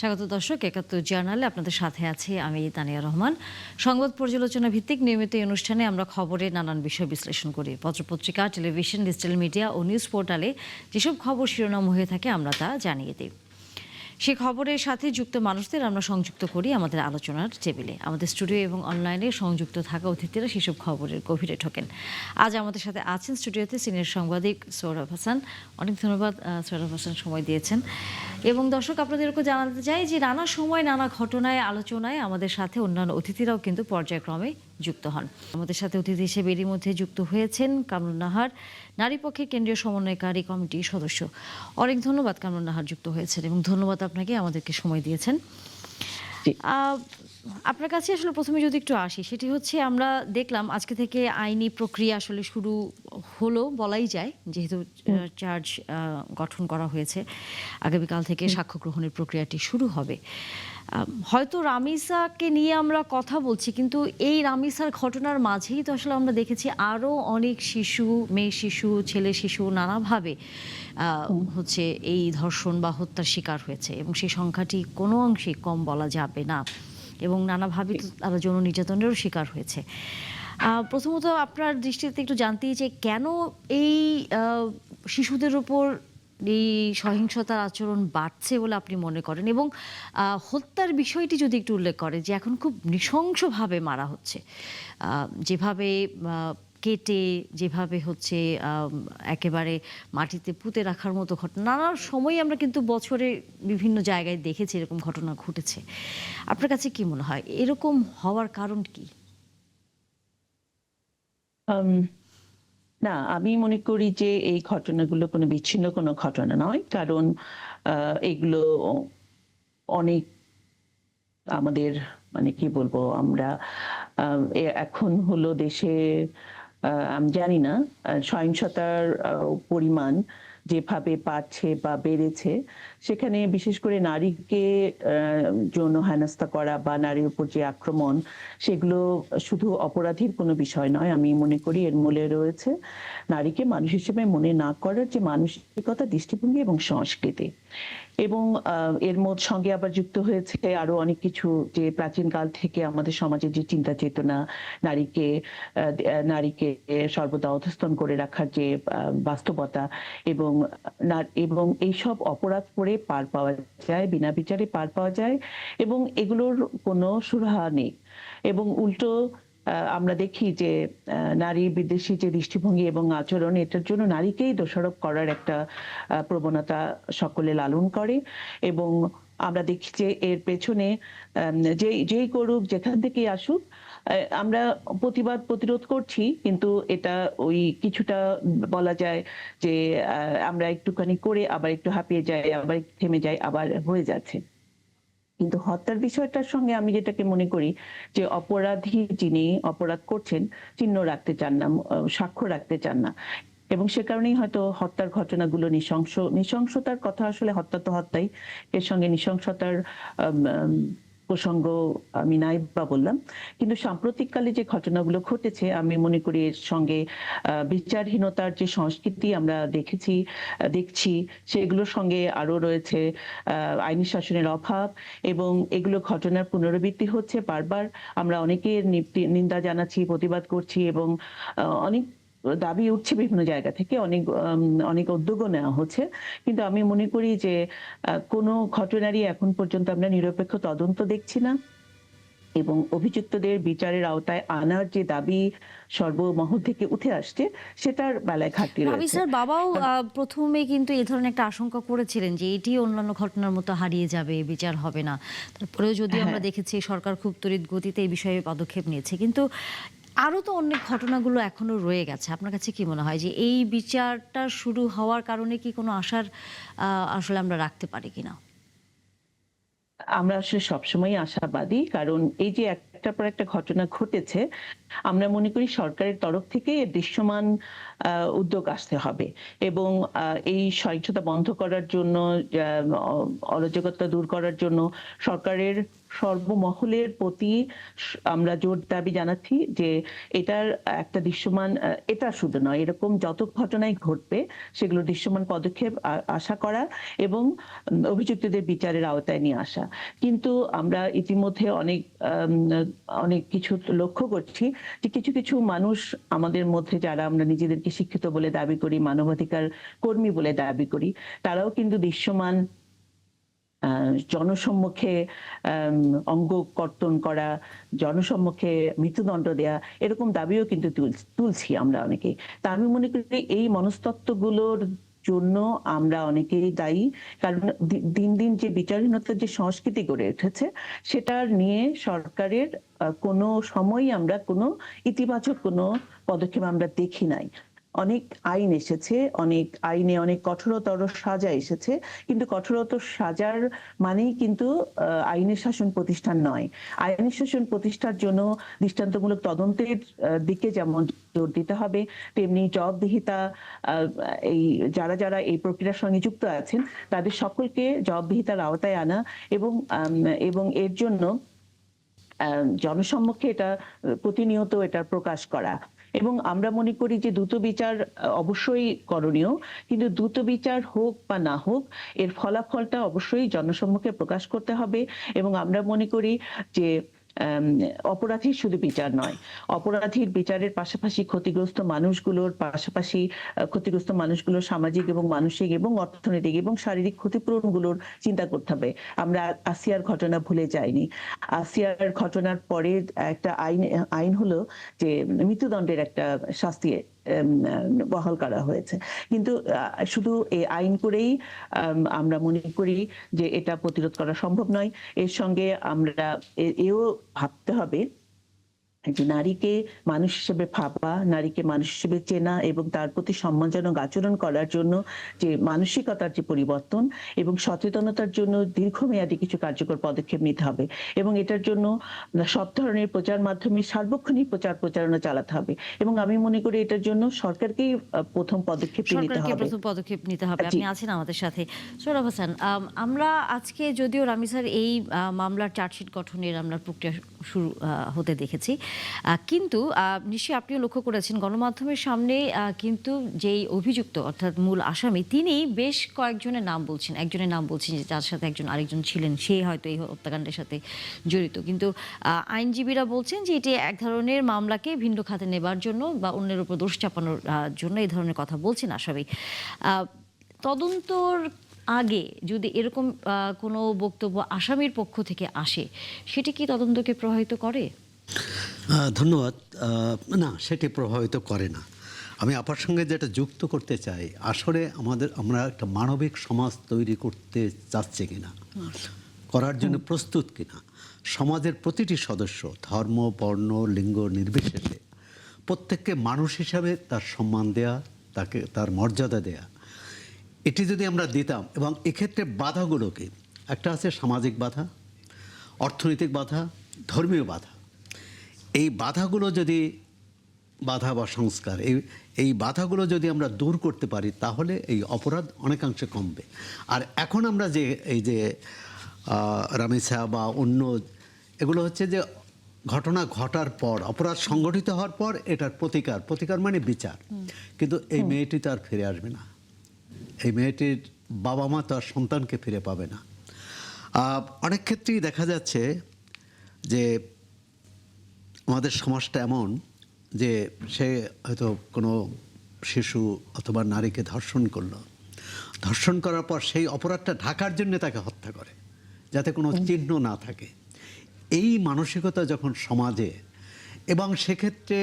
স্বাগত দর্শক, ৭১ জার্নালে আপনাদের সাথে আছি আমি তানিয়া রহমান। সংবাদ পর্যালোচনা ভিত্তিক নিয়মিত এই অনুষ্ঠানে আমরা খবরের নানান বিষয় বিশ্লেষণ করি। পত্রপত্রিকা, টেলিভিশন, ডিজিটাল মিডিয়া ও নিউজ পোর্টালে যেসব খবর শিরোনাম হয়ে থাকে আমরা তা জানিয়ে দিই। সেই খবরের সাথে যুক্ত মানুষদের আমরা সংযুক্ত করি আমাদের আলোচনার টেবিলে। আমাদের স্টুডিও এবং অনলাইনে সংযুক্ত থাকা অতিথিরা সেসব খবরের গভীরে ঢোকেন। আজ আমাদের সাথে আছেন স্টুডিওতে সিনিয়র সাংবাদিক সোহরাব হাসান। অনেক ধন্যবাদ সোহরাব হাসান, সময় দিয়েছেন। এবং দর্শক, আপনাদেরকে জানাতে চাই যে নানা সময় নানা ঘটনায় আলোচনায় আমাদের সাথে অন্যান্য অতিথিরাও কিন্তু পর্যায়ক্রমে যুক্ত হন। আমাদের সাথে অতিথি হিসেবে এরই মধ্যে যুক্ত হয়েছেন কামরুন নাহার, নারী পক্ষের কেন্দ্রীয় সমন্বয়কারী কমিটির সদস্য। অনেক ধন্যবাদ কামরুন নাহার, যুক্ত হয়েছেন এবং ধন্যবাদ আপনাকে আমাদেরকে সময় দিয়েছেন। আপনার কাছে আসলে প্রথমে যদি একটু আসি, সেটি হচ্ছে আমরা দেখলাম আজকে থেকে আইনি প্রক্রিয়া আসলে শুরু হলো বলাই যায়, যেহেতু চার্জ গঠন করা হয়েছে। আগামীকাল থেকে সাক্ষ্য গ্রহণের প্রক্রিয়াটি শুরু হবে। হয়তো রামিসাকে নিয়ে আমরা কথা বলছি, কিন্তু এই রামিসার ঘটনার মাঝেই তো আসলে আমরা দেখেছি আরও অনেক শিশু, মেয়ে শিশু, ছেলে শিশু নানাভাবে হচ্ছে এই ধর্ষণ বা হত্যার শিকার হয়েছে এবং সেই সংখ্যাটি কোনো অংশেই কম বলা যাবে না এবং নানাভাবে তারা যৌন নির্যাতনেরও শিকার হয়েছে। প্রথমত আপনার দৃষ্টিতে একটু জানতেই চাই, কেন এই শিশুদের উপর এই সহিংসতার আচরণ বাড়ছে বলে আপনি মনে করেন, এবং হত্যার বিষয়টি যদি একটু উল্লেখ করে যে এখন খুব নৃশংসভাবে মারা হচ্ছে, যেভাবে কেটে, যেভাবে হচ্ছে একেবারে মাটিতে পুঁতে রাখার মতো ঘটনা নানা সময় আমরা কিন্তু বছরে বিভিন্ন জায়গায় দেখেছি এরকম ঘটনা ঘটেছে। আপনার কাছে কি মনে হয় এরকম হওয়ার কারণ কি? না, আমি মনে করি যে এই ঘটনাগুলো কোনো বিচ্ছিন্ন কোনো ঘটনা নয়। কারণ এগুলো অনেক আমাদের, মানে কি বলবো, আমরা এখন হলো দেশে আমি জানি না সহিংসতার পরিমাণ যেভাবে বাড়ছে বা বেড়েছে, সেখানে বিশেষ করে নারীকে যৌন হেনস্থা করা বা নারীর উপর যে আক্রমণ, সেগুলো শুধু অপরাধীর কোনো বিষয় নয়। আমি মনে করি এর মূলে রয়েছে নারীকে মানুষ হিসেবে মনে না করার যে মানসিকতা, দৃষ্টিভঙ্গি এবং সংস্কৃতি। এবং এর সঙ্গে আবার যুক্ত হয়েছে আরো অনেক কিছু, যে প্রাচীনকাল থেকে আমাদের সমাজে যে চিন্তা চেতনা, নারীকে নারীকে সর্বদা অধস্তন করে রাখার যে বাস্তবতা, এবং এবং এইসব অপরাধ করে পার পাওয়া যায়, বিনা বিচারে পার পাওয়া যায়, এবং এগুলোর কোনো সুরাহা নেই। এবং উল্টো আমরা দেখি যে নারী বিদ্বেষী যে দৃষ্টিভঙ্গি এবং আচরণ, এটার জন্য নারীকেই দোষারোপ করার একটা প্রবণতা সকলে লালন করে। এবং আমরা দেখি যে এর পেছনে যেই করুক, যেখান থেকেই আসুক, আমরা প্রতিবাদ প্রতিরোধ করছি, কিন্তু এটা ওই কিছুটা বলা যায় যে আমরা একটুখানি করে আবার একটু হাঁপিয়ে যাই, আবার থেমে যাই, আবার হয়ে যাচ্ছে। কিন্তু হত্যার বিষয়টার সঙ্গে আমি যেটাকে মনে করি যে অপরাধী যিনি অপরাধ করছেন চিহ্ন রাখতে চান না, সাক্ষ্য রাখতে চান না, এবং সে কারণেই হয়তো হত্যার ঘটনাগুলো নৃশংসতার কথা, আসলে হত্যা তো হত্যাই, এর সঙ্গে নৃশংসতার প্রসঙ্গ আমি নাই বা বললাম। কিন্তু সাম্প্রতিককালে যে ঘটনাগুলো ঘটেছে, আমি মনে করি এর সঙ্গে বিচারহীনতার যে সংস্কৃতি আমরা দেখছি, সেগুলোর সঙ্গে আরো রয়েছে আইনি শাসনের অভাব, এবং এগুলো ঘটনার পুনরাবৃত্তি হচ্ছে বারবার। আমরা অনেকের নিন্দা জানাচ্ছি, প্রতিবাদ করছি, এবং অনেক দাবি উঠছে বিভিন্ন জায়গা থেকে, অনেক উদ্যোগও নেওয়া হচ্ছে। কিন্তু আমি মনে করি যে কোনো ঘটনারই এখন পর্যন্ত আমরা নিরপেক্ষ তদন্ত দেখছি না, এবং অভিযুক্তদের বিচারের আওতায় আনার যে দাবি সর্বমহল থেকে উঠে আসছে, সেটার বেলায় ঘাটতি রয়েছে। রামিসার বাবাও প্রথমে কিন্তু এই ধরনের একটা আশঙ্কা করেছিলেন যে এটি অন্যান্য ঘটনার মতো হারিয়ে যাবে, বিচার হবে না। তারপরেও যদিও আমরা দেখেছি সরকার খুব তড়িৎ গতিতে এই বিষয়ে পদক্ষেপ নিয়েছে, কিন্তু আরও তো অনেক ঘটনাগুলো এখনো রয়ে গেছে। আপনার কাছে কি মনে হয় যে এই বিচারটা শুরু হওয়ার কারণে কি কোনো আশার আসলে আমরা রাখতে পারি কিনা? আমরা আসলে সবসময় আশাবাদী, কারণ এই যে একটার পর একটা ঘটনা ঘটেছে, আমরা মনে করি সরকারের তরফ থেকে এর দৃশ্যমান উদ্যোগ আসতে হবে এবং এই সহিংসতা বন্ধ করার জন্য, অরাজকতা দূর করার জন্য সরকারের সর্বমহলের প্রতি আমরা জোর দাবি জানাচ্ছি যে এটার একটা দৃশ্যমান, এটা শুধু নয়, এরকম যত ঘটনাই ঘটবে সেগুলো দৃশ্যমান পদক্ষেপ আশা করা এবং অভিযুক্তদের বিচারের আওতায় নিয়ে আসা। কিন্তু আমরা ইতিমধ্যে অনেক কিছু লক্ষ্য করছি যে কিছু কিছু মানুষ আমাদের মধ্যে, যারা আমরা নিজেদেরকে শিক্ষিত বলে দাবি করি, মানবাধিকার কর্মী বলে দাবি করি, তারাও কিন্তু দৃশ্যমান জনসম্মুখে অঙ্গ কর্তন করা, জনসম্মুখে মৃত্যুদণ্ড দেয়া, এরকম দাবিও কিন্তু তুলছি আমরা অনেকে। তা আমি মনে করি এই মনস্তত্ত্বগুলোর জন্য আমরা অনেকেই দায়ী, কারণ দিন দিন যে বিচারহীনতার যে সংস্কৃতি গড়ে উঠেছে সেটার নিয়ে সরকারের কোনো সময়ই আমরা কোনো ইতিবাচক কোনো পদক্ষেপ আমরা দেখি নাই। অনেক আইন এসেছে, অনেক আইনে অনেক কঠোরতর সাজা এসেছে, কিন্তু কঠোরতর সাজার মানেই কিন্তু আইনের শাসন প্রতিষ্ঠান নয়। আইনের শাসন প্রতিষ্ঠার জন্য দৃষ্টান্তমূলক তদন্তের দিকে যেমন জোর দিতে হবে, তেমনি জবাবদিহিতা, এই যারা যারা এই প্রক্রিয়ার সঙ্গে যুক্ত আছেন তাদের সকলকে জবাবদিহিতার আওতায় আনা এবং এর জন্য জনসম্মুখে এটা প্রতিনিয়ত এটা প্রকাশ করা। এবং আমরা মনে করি যে দ্রুত বিচার অবশ্যই করণীয়, কিন্তু দ্রুত বিচার হোক বা না হোক এর ফলাফলটা অবশ্যই জনসম্মুখে প্রকাশ করতে হবে। এবং আমরা মনে করি যে অপরাধীর শুধু বিচার নয়, অপরাধীর বিচারের পাশাপাশি ক্ষতিগ্রস্ত মানুষগুলোর সামাজিক এবং মানসিক এবং অর্থনৈতিক এবং শারীরিক ক্ষতিপূরণগুলোর চিন্তা করতে হবে। আমরা আসিয়ার ঘটনা ভুলে যাইনি। আসিয়ার ঘটনার পরে একটা আইন হলো যে মৃত্যুদণ্ডের একটা শাস্তি বহাল করা হয়েছে, কিন্তু শুধু এই আইন করেই আমরা মনে করি যে এটা প্রতিরোধ করা সম্ভব নয়। এর সঙ্গে আমরা এও ভাবতে হবে যে নারীকে মানুষ হিসেবে ভাবা, নারীকে মানুষ হিসেবে চেনা এবং তার প্রতি সম্মানজনক আচরণ করার জন্য যে মানসিকতার যে পরিবর্তন এবং সচেতনতার জন্য দীর্ঘমেয়াদী কিছু কার্যকর পদক্ষেপ নিতে হবে। এবং এটার জন্য সব ধরনের প্রচার মাধ্যমে সার্বক্ষণিক প্রচারণা চালাতে হবে। এবং আমি মনে করি এটার জন্য সরকারকেই প্রথম পদক্ষেপ নিতে হবে। আপনি আছেন আমাদের সাথে সোহরাব হাসান। আমরা আজকে যদিও রামিসার এই মামলার চার্জশিট গঠনের আমরা প্রক্রিয়া শুরু হতে দেখেছি, কিন্তু নিশ্চয়ই আপনিও লক্ষ্য করেছেন গণমাধ্যমের সামনে কিন্তু যেই অভিযুক্ত অর্থাৎ মূল আসামি তিনি বেশ কয়েকজনের নাম বলছেন, একজনের নাম বলছেন যে যার সাথে আরেকজন ছিলেন, সে হয়তো এই হত্যাকাণ্ডের সাথে জড়িত, কিন্তু আইনজীবীরা বলছেন যে এটি এক ধরনের মামলাকে ভিন্ন খাতে নেবার জন্য বা অন্যের উপর দোষ চাপানোর জন্য এই ধরনের কথা বলছেন আসামি। তদন্তর আগে যদি এরকম কোনো বক্তব্য আসামির পক্ষ থেকে আসে, সেটি কি তদন্তকে প্রভাবিত করে? ধন্যবাদ। না, সেটি প্রভাবিত করে না। আমি আপনার সঙ্গে যেটা যুক্ত করতে চাই, আসলে আমরা একটা মানবিক সমাজ তৈরি করতে চাচ্ছি কিনা, করার জন্য প্রস্তুত কিনা, সমাজের প্রতিটি সদস্য ধর্ম, বর্ণ, লিঙ্গ নির্বিশেষে প্রত্যেককে মানুষ হিসাবে তার সম্মান দেয়া, তাকে তার মর্যাদা দেয়া, এটি যদি আমরা দিতাম। এবং এক্ষেত্রে বাধাগুলোকে, একটা আছে সামাজিক বাধা, অর্থনৈতিক বাধা, ধর্মীয় বাধা। এই বাধাগুলো যদি বাধা বা সংস্কার, এই বাধাগুলো যদি আমরা দূর করতে পারি তাহলে এই অপরাধ অনেকাংশে কমবে। আর এখন আমরা যে এই যে রামিসা বা অন্য এগুলো হচ্ছে যে ঘটনা ঘটার পর, অপরাধ সংগঠিত হওয়ার পর এটার প্রতিকার মানে বিচার। কিন্তু এই মেয়েটি তো আর ফিরে আসবে না, এই মেয়েটির বাবা মা তো আর সন্তানকে ফিরে পাবে না। অনেক ক্ষেত্রেই দেখা যাচ্ছে যে আমাদের সমাজটা এমন যে সে হয়তো কোনো শিশু অথবা নারীকে ধর্ষণ করলো, ধর্ষণ করার পর সেই অপরাধটা ঢাকার জন্য তাকে হত্যা করে যাতে কোনো চিহ্ন না থাকে। এই মানসিকতা যখন সমাজে, এবং সেক্ষেত্রে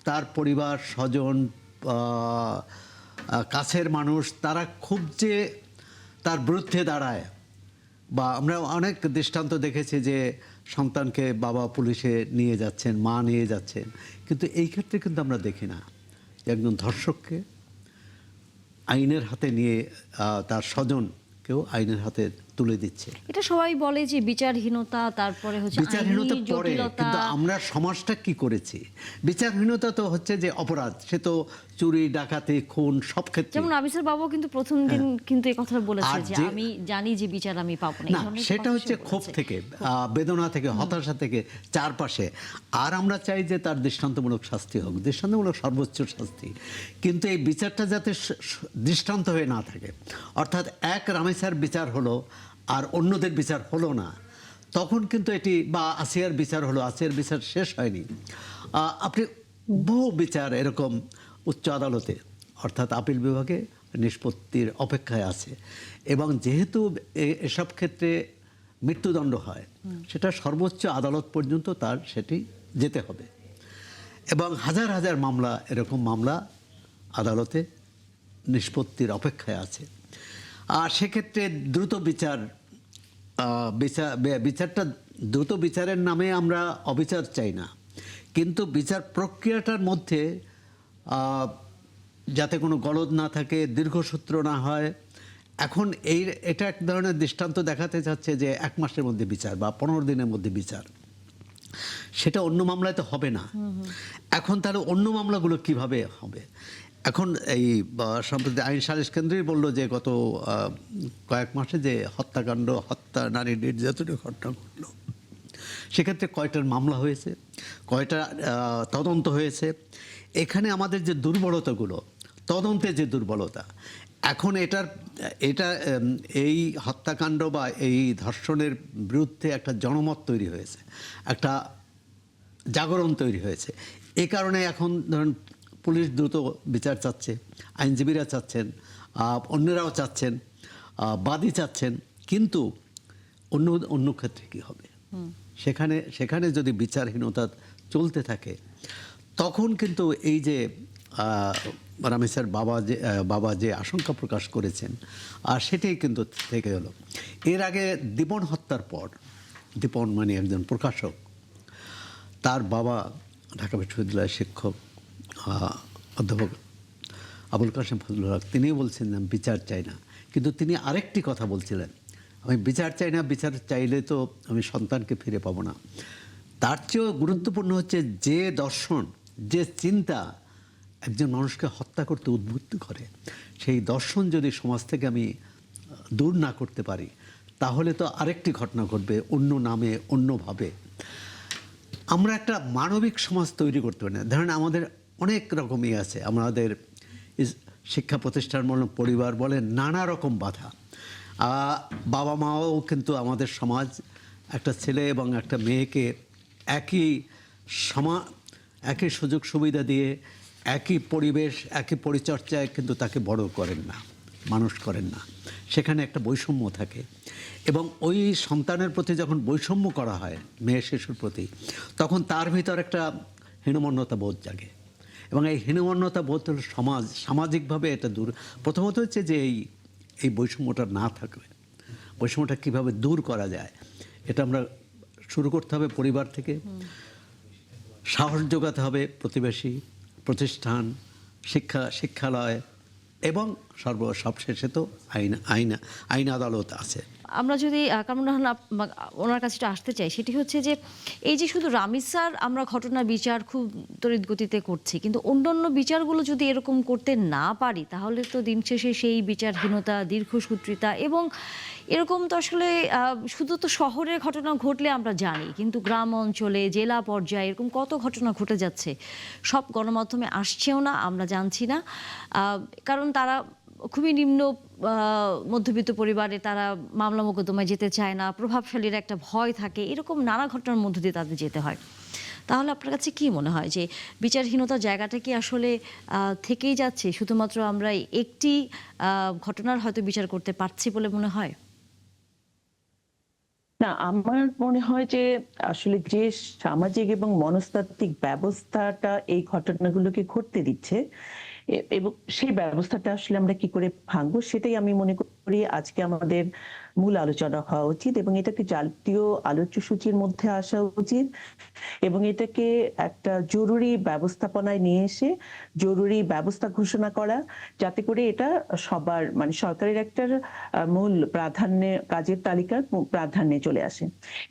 তার পরিবার, স্বজন, কাছের মানুষ তারা খুব যে তার বিরুদ্ধে দাঁড়ায়, বা আমরা অনেক দৃষ্টান্ত দেখেছি যে সন্তানকে বাবা পুলিশে নিয়ে যাচ্ছেন, মা নিয়ে যাচ্ছেন, কিন্তু এই ক্ষেত্রে কিন্তু আমরা দেখি না যে একজন ধর্ষককে আইনের হাতে নিয়ে তার স্বজনকেও আইনের হাতে তুলে দিচ্ছে। এটা সবাই বলে যে বিচারহীনতা, তারপরে হচ্ছে বিচারহীনতা আইনি পরে, জটিলতা। কিন্তু আমরা সমাজটা কি করেছি? বিচারহীনতা তো হচ্ছে যে অপরাধ, সে তো চুরি, ডাকাতি, খুন সব ক্ষেত্রে। যেমন আবিসের বাবু কিন্তু প্রথম দিন কিন্তু এই কথা বলেছে আর যে যে- আমি জানি যে বিচার আমি পাবো না, এই না, ধরনের সেটা কথা হচ্ছে সে ক্ষোভ বলেছে। থেকে, বেদনা থেকে, হতাশা থেকে, চারপাশে। আর আমরা চাই যে তার দৃষ্টান্তমূলক শাস্তি হোক, দৃষ্টান্তমূলক সর্বোচ্চ শাস্তি। কিন্তু এই বিচারটা যাতে দৃষ্টান্ত হয়ে না থাকে, অর্থাৎ এক রামেসার বিচার হলো আর অন্যদের বিচার হলো না, তখন কিন্তু এটি, বা আসিয়ার বিচার হলো, আসিয়ার বিচার শেষ হয়নি। আপনি বহু বিচার এরকম উচ্চ আদালতে অর্থাৎ আপিল বিভাগে নিষ্পত্তির অপেক্ষায় আছে, এবং যেহেতু এসব ক্ষেত্রে মৃত্যুদণ্ড হয়, সেটা সর্বোচ্চ আদালত পর্যন্ত তার সেটি যেতে হবে, এবং হাজার হাজার মামলা, এরকম মামলা আদালতে নিষ্পত্তির অপেক্ষায় আছে। আর সেক্ষেত্রে দ্রুত বিচারটা দ্রুত বিচারের নামে আমরা অবিচার চাই না, কিন্তু বিচার প্রক্রিয়াটার মধ্যে যাতে কোনো গলদ না থাকে, দীর্ঘসূত্র না হয়। এখন এটা এক ধরনের দৃষ্টান্ত দেখাতে চাচ্ছে যে 1 মাসের মধ্যে বিচার বা 15 দিনের মধ্যে বিচার, সেটা অন্য মামলায় তো হবে না। এখন তাহলে অন্য মামলাগুলো কিভাবে হবে? এখন এই সম্প্রতি আইন সালিশ কেন্দ্রই বলল যে গত কয়েক মাসে যে হত্যাকাণ্ড, হত্যা, নারী নির্যাতনের ঘটনা ঘটল, সেক্ষেত্রে কয়টার মামলা হয়েছে, কয়টা তদন্ত হয়েছে। এখানে আমাদের যে দুর্বলতাগুলো, তদন্তে যে দুর্বলতা, এখন এই হত্যাকাণ্ড বা এই ধর্ষণের বিরুদ্ধে একটা জনমত তৈরি হয়েছে, একটা জাগরণ তৈরি হয়েছে। এই কারণে এখন ধরুন পুলিশ দ্রুত বিচার চাচ্ছে, আইনজীবীরা চাচ্ছেন, অন্যরাও চাচ্ছেন, বাদী চাচ্ছেন। কিন্তু অন্য ক্ষেত্রে কী হবে? সেখানে যদি বিচারহীনতা চলতে থাকে, তখন কিন্তু এই যে রামেসার বাবা যে আশঙ্কা প্রকাশ করেছেন, আর সেটাই কিন্তু থেকে হলো। এর আগে দীপন হত্যার পর, দীপন মানে একজন প্রকাশক, তার বাবা ঢাকা বিশ্ববিদ্যালয়ের শিক্ষক অধ্যাপক আবুল কাসেম ফজলুল হক, তিনিও বলছেন আমি বিচার চাই না। কিন্তু তিনি আরেকটি কথা বলছিলেন, আমি বিচার চাই না, বিচার চাইলে তো আমি সন্তানকে ফিরে পাবো না। তার চেয়েও গুরুত্বপূর্ণ হচ্ছে যে দর্শন, যে চিন্তা একজন মানুষকে হত্যা করতে উদ্বুদ্ধ করে, সেই দর্শন যদি সমাজ থেকে আমি দূর না করতে পারি, তাহলে তো আরেকটি ঘটনা ঘটবে, অন্য নামে, অন্যভাবে। আমরা একটা মানবিক সমাজ তৈরি করতে পারি না। ধরেন আমাদের অনেক রকমই আছে, আমাদের শিক্ষা প্রতিষ্ঠান বলেন, পরিবার বলেন, নানা রকম বাধা। বাবা মাও কিন্তু আমাদের সমাজ একটা ছেলে এবং একটা মেয়েকে একই সুযোগ সুবিধা দিয়ে, একই পরিবেশ, একই পরিচর্যায় কিন্তু তাকে বড় করেন না, মানুষ করেন না। সেখানে একটা বৈষম্য থাকে, এবং ওই সন্তানের প্রতি যখন বৈষম্য করা হয়, মেয়ে শিশুর প্রতি, তখন তার ভিতর একটা হীনমন্যতা বোধ জাগে, এবং এই হীনমন্যতা বোধ হলো সামাজিকভাবে এটা দূর। প্রথমত হচ্ছে যে এই বৈষম্যটা না থাকবে, বৈষম্যটা কীভাবে দূর করা যায়, এটা আমরা শুরু করতে হবে পরিবার থেকে। সাহস যোগাতে হবে প্রতিবেশী, প্রতিষ্ঠান, শিক্ষালয়, এবং সবশেষে তো আইন আদালত আছে। আমরা যদি কামরুন রাহান ওনার কাছে আসতে চাই, সেটি হচ্ছে যে এই যে শুধু রামিসার আমরা ঘটনার বিচার খুব তড়িৎ গতিতে করছি, কিন্তু অন্যান্য বিচারগুলো যদি এরকম করতে না পারি, তাহলে তো দিন শেষে সেই বিচারহীনতা, দীর্ঘসূত্রিতা, এবং এরকম তো আসলে শুধু তো শহরের ঘটনা ঘটলে আমরা জানি, কিন্তু গ্রাম অঞ্চলে, জেলা পর্যায়ে এরকম কত ঘটনা ঘটে যাচ্ছে, সব গণমাধ্যমে আসছেও না, আমরা জানছি না। কারণ তারা খুবই নিম্ন মধ্যবিত্ত পরিবারে, তারা মামলা মোকদ্দমায় যেতে চায় না, প্রভাবশালীর একটা ভয় থাকে, এরকম নানা ঘটনার মধ্য দিয়ে তাদের যেতে হয়। তাহলে আপনার কাছে কি মনে হয় যে বিচারহীনতার জায়গাটা কি আসলে থেকেই যাচ্ছে, শুধুমাত্র আমরা একটি ঘটনার হয়তো বিচার করতে পারছি বলে মনে হয়? না, আমার মনে হয় যে আসলে যে সামাজিক এবং মনস্তাত্ত্বিক ব্যবস্থাটা এই ঘটনাগুলোকে ঘটতে দিচ্ছে, এবং সেই ব্যবস্থাটা আসলে আমরা কি করে ভাঙবো, সেটাই আমি মনে করি করি আজকে আমাদের মূল আলোচনা হওয়া উচিত এবং এটাকে জাতীয় আলোচ্য সূচির মধ্যে আসা উচিত এবং এটাকে একটা জরুরি ব্যবস্থাপনায় নিয়ে এসে জরুরি ব্যবস্থা ঘোষণা করা, যাতে করে এটা সবার মানে সরকারের একটা মূল প্রাধান্যে কাজের তালিকার প্রাধান্যে চলে আসে।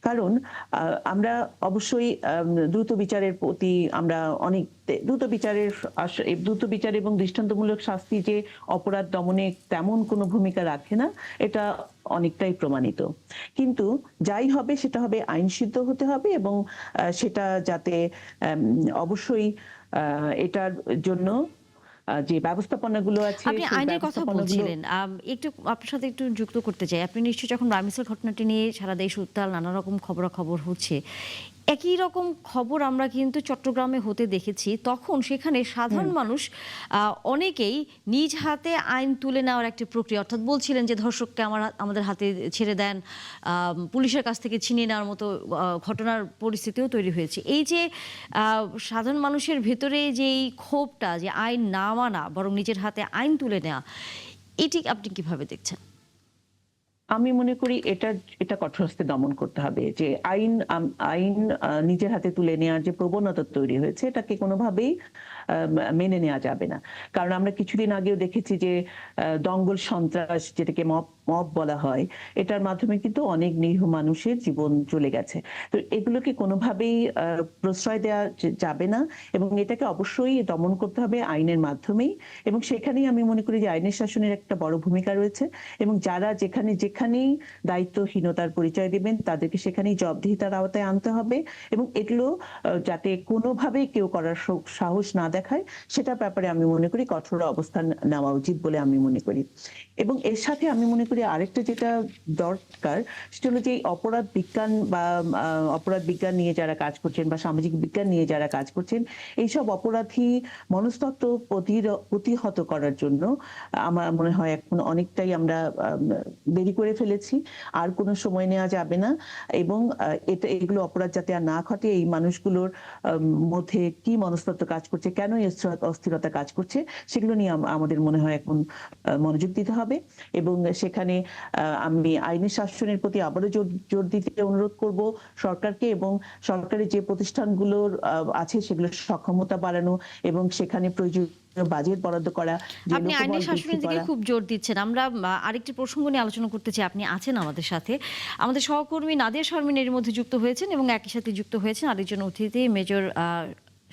কারণ আমরা অবশ্যই দ্রুত বিচারের প্রতি আমরা অনেক দ্রুত বিচার এবং দৃষ্টান্তমূলক শাস্তি যে অপরাধ দমনে তেমন কোনো ভূমিকা রাখে না, এটা অনেকটাই প্রমাণিত। কিন্তু যাই হবে সেটা হবে আইনসিদ্ধ হতে হবে এবং সেটা যাতে অবশ্যই এটার জন্য যে ব্যবস্থাপনাগুলো আছে আপনি সেই আইনের কথা ব্যবস্থাপনাগুলো বলছিলেন, একটু আপনার সাথে একটু যুক্ত করতে চাই। আপনি নিশ্চয়ই যখন রামিসের ঘটনাটি নিয়ে সারা দেশ উত্তাল, নানা রকম খবরাখবর হচ্ছে, একই রকম খবর আমরা কিন্তু চট্টগ্রামে হতে দেখেছি। তখন সেখানে সাধারণ মানুষ অনেকেই নিজ হাতে আইন তুলে নেওয়ার একটি প্রক্রিয়া, অর্থাৎ বলছিলেন যে ধর্ষককে আমাদের হাতে ছেড়ে দেন, পুলিশের কাছ থেকে ছিনিয়ে নেওয়ার মতো ঘটনার পরিস্থিতিও তৈরি হয়েছে। এই যে সাধারণ মানুষের ভেতরে যে এই ক্ষোভটা, যে আইন না মানা বরং নিজের হাতে আইন তুলে নেওয়া, এটি আপনি কিভাবে দেখছেন? আমি মনে করি এটা কঠোর হস্তে দমন করতে হবে। যে আইন নিজের হাতে তুলে নেওয়ার যে প্রবণতা তৈরি হয়েছে এটাকে কোনোভাবেই মেনে নেওয়া যাবে না। কারণ আমরা কিছুদিন আগেও দেখেছি যে দঙ্গল সন্ত্রাস, যেটাকে মব বলা হয়, এটার মাধ্যমে কিন্তু অনেক নিরীহ মানুষের জীবন চলে গেছে। তো এগুলোকে কোনোভাবেই প্রশ্রয় দেওয়া যাবে না এবং এটাকে অবশ্যই দমন করতে হবে আইনের মাধ্যমেই। এবং সেখানেই আমি মনে করি যে আইনের শাসনের একটা বড় ভূমিকা রয়েছে এবং যারা যেখানেই দায়িত্বহীনতার পরিচয় দিবেন তাদেরকে সেখানেই জবাবদিহিতার আওতায় আনতে হবে এবং এগুলো যাতে কোনোভাবেই কেউ করার সাহস না দেখায়, সেটার ব্যাপারে আমি মনে করি কঠোর অবস্থান নেওয়া উচিত বলে আমি মনে করি। এবং এর সাথে আমি মনে করি আরেকটা যেটা দরকার সেটা হলো যে অপরাধ বিজ্ঞান নিয়ে যারা কাজ করছেন বা সামাজিক বিজ্ঞান নিয়ে যারা কাজ করছেন, এইসব অপরাধী মনস্তত্ত্ব প্রতিহত করার জন্য আমার মনে হয় এখন অনেকটাই আমরা দেরি করে ফেলেছি, আর কোনো সময় নেওয়া যাবে না। এবং এগুলো অপরাধ যাতে আর না ঘটে, এই মানুষগুলোর মধ্যে কি মনস্তত্ত্ব কাজ করছে, কেন অস্থিরতা কাজ করছে, সেগুলো নিয়ে আমাদের মনে হয় এখন মনোযোগ দিতে হবে। এবং সেখানে আমি আইনি শাসনের প্রতি আবারও জোর দিতে অনুরোধ করব সরকারকে এবং সরকারের যে প্রতিষ্ঠানগুলোর আছে সেগুলোর সক্ষমতা বাড়ানো এবং সেখানে প্রয়োজনীয় বাজেট বরাদ্দ করা। আপনি আইনের শাসনের দিকে খুব জোর দিচ্ছেন। আমরা আরেকটি প্রসঙ্গ নিয়ে আলোচনা করতে চাই। আপনি আছেন আমাদের সাথে, আমাদের সহকর্মী নাদিয়া শারমিন এর মধ্যে যুক্ত হয়েছেন এবং একই সাথে যুক্ত হয়েছেন আরেকজন অতিথি, মেজর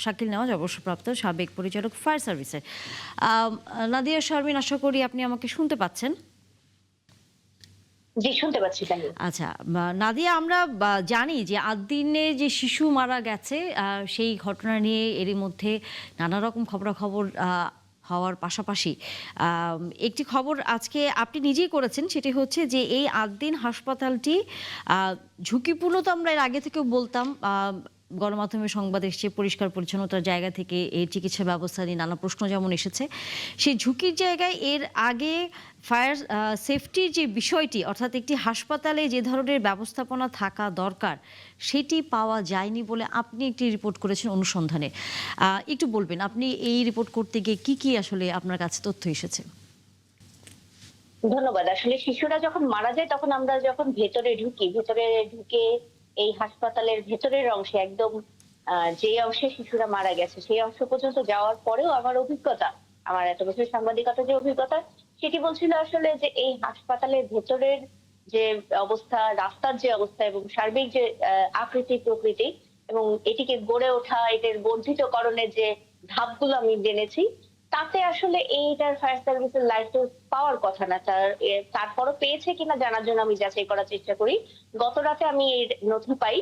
শাকিল নেওয়াজ, অবসরপ্রাপ্ত সাবেক পরিচালক ফায়ার সার্ভিসের। নাদিয়া শারমিন, আশা করি আপনি আমাকে শুনতে পাচ্ছেন। জি, শুনতে পাচ্ছি। আচ্ছা নাদিয়া, আমরা জানি যে আদ্দিনে যে শিশু মারা গেছে সেই ঘটনা নিয়ে এরই মধ্যে নানা রকম খবরাখবর হওয়ার পাশাপাশি একটি খবর আজকে আপনি নিজেই করেছেন, সেটি হচ্ছে যে এই আদ্দিন হাসপাতালটি ঝুঁকিপূর্ণ। তো আমরা এর আগে থেকেও বলতাম, গণমাধ্যমে সংবাদ এসেছে, পরিষ্কার পরিচ্ছন্নতার জায়গা থেকে এই চিকিৎসা ব্যবস্থা নিয়ে নানা প্রশ্ন যেমন এসেছে, সেই ঝুঁকির জায়গায় এর আগে ফায়ার সেফটির যে বিষয়টি, অর্থাৎ একটি হাসপাতালে যে ধরনের ব্যবস্থাপনা থাকা দরকার সেটি পাওয়া যায়নি বলে আপনি একটি রিপোর্ট করেছেন অনুসন্ধানে। একটু বলবেন আপনি এই রিপোর্ট করতে গিয়ে কি আসলে আপনার কাছে তথ্য এসেছে? ধন্যবাদ। আসলে শিশুরা যখন মারা যায় তখন আমরা যখন ভেতরে ঢুকে এই হাসপাতালের ভেতরের অংশে একদম যে অংশে শিশুরা মারা গেছে সেই অংশ পর্যন্ত যাওয়ার পরেও আমার অভিজ্ঞতা, আমার এত বছর সাংবাদিকতা যে অভিজ্ঞতা, সেটি বলছিল আসলে যে এই হাসপাতালের ভেতরের যে অবস্থা, রাস্তার যে অবস্থা এবং সার্বিক যে আকৃতি প্রকৃতি এবং এটিকে গড়ে ওঠা, এদের বর্ধিতকরণের যে ধাপগুলো আমি জেনেছি, তাতে আসলে এইটার ফায়ার সার্ভিসের লাইসেন্স পাওয়ার কথা না। তারপরও পেয়েছে কিনা জানার জন্য আমি যাচাই করার চেষ্টা করি। গত রাতে আমি এই নথি পাই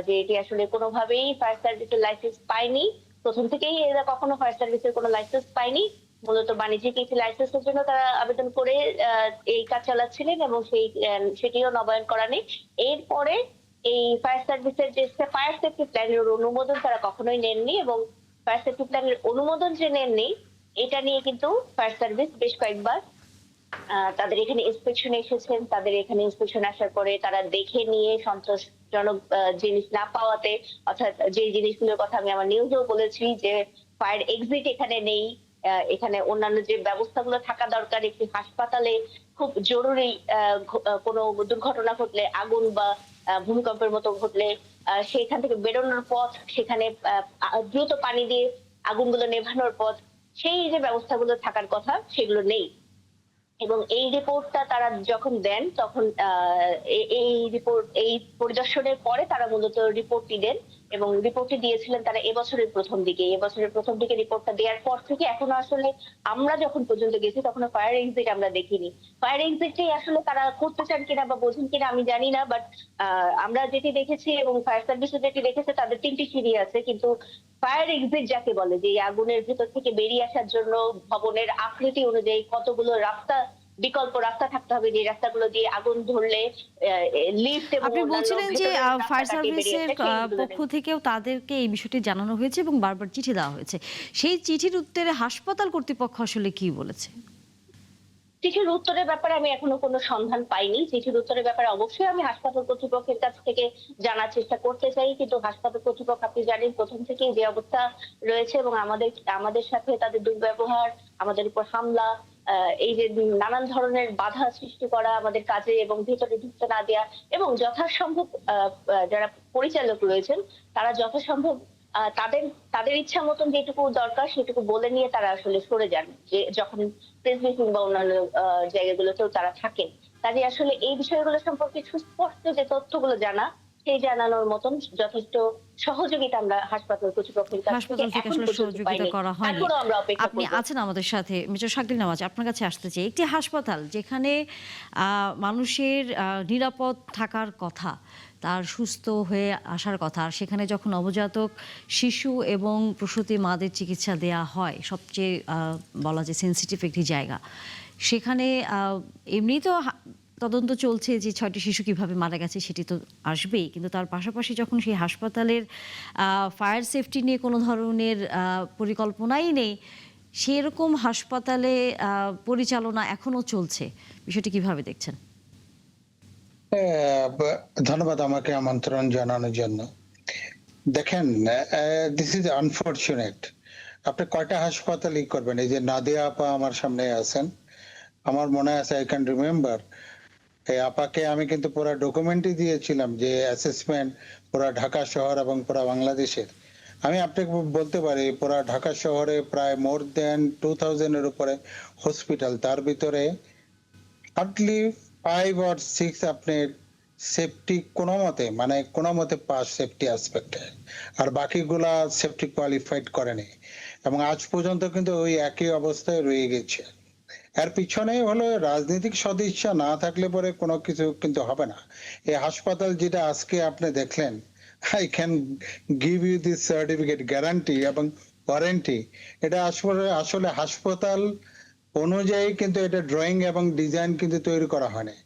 যে এটি আসলে কোনোভাবেই ফায়ার সার্ভিসের লাইসেন্স পায়নি। প্রথম থেকেই এরা কখনো ফায়ার সার্ভিসের কোনো লাইসেন্স পায়নি। মূলত বাণিজ্যিক একটি লাইসেন্সের জন্য তারা আবেদন করে এই কাজ চালাচ্ছিলেন এবং সেটিও নবায়ন করা নেই। এরপরে এই ফায়ার সার্ভিসের যে ফায়ার সেফটি প্ল্যানের অনুমোদন তারা কখনোই নেননি এবং ফায়ার সেফটি প্ল্যানের অনুমোদন যে নেননি এটা নিয়ে কিন্তু ফায়ার সার্ভিস বেশ কয়েকবার তাদের এখানে ইন্সপেকশন এসেছেন। তাদের এখানে ইন্সপেকশন আসার পরে তারা দেখে নিয়ে সন্তোষজনক জিনিস না পাওয়াতে, অর্থাৎ যে জিনিসগুলোর কথা আমি আমার নিউজেও বলেছি যে ফায়ার এক্সিট এখানে নেই, এখানে অন্যান্য যে ব্যবস্থাগুলো থাকা দরকার একটি হাসপাতালে খুব জরুরি কোনো দুর্ঘটনা ঘটলে, আগুন বা ভূমিকম্পের মতো ঘটলে সেখান থেকে বেরোনোর পথ, সেখানে দ্রুত পানি দিয়ে আগুনগুলো নেভানোর পথ, সেই যে ব্যবস্থাগুলো থাকার কথা সেগুলো নেই। এবং এই রিপোর্টটা তারা যখন দেন তখন এই রিপোর্ট, এই পরিদর্শনের পরে তারা মূলত রিপোর্টটি দেন, এবং রিপোর্টটি দিয়েছিলেন তারা এবছরের প্রথম দিকে। এবছরের প্রথম দিকে রিপোর্টটা দেওয়ার পর থেকে এখনো আসলে আমরা যখন পর্যন্ত গেছি তখন ফায়ার এক্সিট আমরা দেখিনি। ফায়ার এক্সিটটাই আসলে তারা করতে চান কিনা বা বোঝেন কিনা আমি জানি না, বাট আমরা যেটি দেখেছি এবং ফায়ার সার্ভিসে যেটি দেখেছে তাদের 3টি সিঁড়ি আছে, কিন্তু ফায়ার এক্সিট যাকে বলে, যে এই আগুনের ভেতর থেকে বেরিয়ে আসার জন্য ভবনের আকৃতি অনুযায়ী কতগুলো রাস্তা, বিকল্প রাস্তা থাকতে হবে, যে রাস্তাগুলো দিয়ে আগুন ধরলে লিফট এবং আপনি অন্যান্য বলছিলেন যে ভেতরের রাস্তা ফায়ার কাটিয়ে বেরিয়ে সার্ভিসের আসে, সেইগুলো পক্ষ নেই। থেকেও তাদেরকে এই বিষয়টি জানানো হয়েছে এবং বারবার চিঠি দেওয়া হয়েছে। সেই চিঠির উত্তরে হাসপাতাল কর্তৃপক্ষ আসলে কি বলেছে? চিঠির উত্তরের ব্যাপারে আমি এখনো কোনো সন্ধান পাইনি। চিঠির উত্তরের ব্যাপারে অবশ্যই আমি হাসপাতাল কর্তৃপক্ষের কাছ থেকে জানার চেষ্টা করতে চাই, কিন্তু হাসপাতাল কর্তৃপক্ষ, আপনি জানেন, প্রথম থেকেই যে অবস্থা রয়েছে এবং আমাদের সাথে তাদের দুর্ব্যবহার, আমাদের উপর হামলা, এই যে নানান ধরনের বাধা সৃষ্টি করা আমাদের কাজে এবং ভেতরে ঢুকতে না দেয়া, এবং যথাসম্ভব যারা পরিচালক রয়েছেন তারা যথাসম্ভব তাদের তাদের ইচ্ছা মতন যেটুকু দরকার সেটুকু বলে নিয়ে তারা আসলে সরে যান, যে যখন প্রেস ব্রিফিং বা অন্যান্য জায়গাগুলোতেও তারা থাকেন। কাজে আসলে এই বিষয়গুলো সম্পর্কে সুস্পষ্ট যে তথ্যগুলো জানা, সেই জানানোর মতন যথেষ্ট সহযোগিতা আমরা হাসপাতাল কর্তৃপক্ষের কাছ থেকে হাসপাতাল থেকে এখন আসলে পর্যন্ত সহযোগিতা পাইনি। করা হয়নি। তারপরেও আমরা অপেক্ষা আপনি করব। আছেন আমাদের সাথে, মিস্টার শাকিল নামাজ, আপনার কাছে আসতে চাই। একটি হাসপাতাল যেখানে মানুষের নিরাপদ থাকার কথা, তার সুস্থ হয়ে আসার কথা, আর সেখানে যখন নবজাতক শিশু এবং প্রসূতি মাদের চিকিৎসা দেয়া হয়, সবচেয়ে বলা যায় সেন্সিটিভ একটি জায়গা, সেখানে এমনি তো তদন্ত চলছে যে 6টি শিশু কিভাবে মারা গেছে সেটি তো আসবেই, কিন্তু তার পাশাপাশি যখন সেই হাসপাতালের ফায়ার সেফটি নিয়ে কোনো ধরনের পরিকল্পনাই নেই, সেরকম হাসপাতালে পরিচালনা এখনো চলছে, বিষয়টি কিভাবে দেখছেন? ধন্যবাদ আমাকে আমন্ত্রণ জানানোর জন্য। দেখেন, দিস ইজ আনফরচুনেট। আপনি কয়টা হাসপাতাল করবেন? এই যে নাদিয়া আপা আমার সামনে আছেন, আমার মনে আছে, আই ক্যান রিমেম্বার, এই আপাকে আমি কিন্তু পুরো ডকুমেন্টই দিয়েছিলাম, যে অ্যাসেসমেন্ট পুরো ঢাকা শহর এবং পুরো বাংলাদেশের। আমি আপনাকে বলতে পারি পুরো ঢাকা শহরে প্রায় মোর দেন 2000 এর উপরে হসপিটাল, তার ভিতরে হার্ডলি 5 or 6 আপনার সেফটি কোনো মতে পাস সেফটি অ্যাসপেক্টে, আর বাকিগুলা সেফটি কোয়ালিফাইড করেনি, এবং আজ পর্যন্ত কিন্তু ওই একই অবস্থায় রয়ে গেছে। এর পিছনে হলো রাজনৈতিক সদিচ্ছা না থাকলে পরে কোনো কিছু কিন্তু হবে না। এই হাসপাতাল যেটা আজকে আপনি দেখলেন, I can give you this certificate, guarantee এবং ওয়ারেন্টি, এটা আসলে হাসপাতাল অনুযায়ী কিন্তু এটা ড্রয়িং এবং ডিজাইন কিন্তু তৈরি করা হয়নি।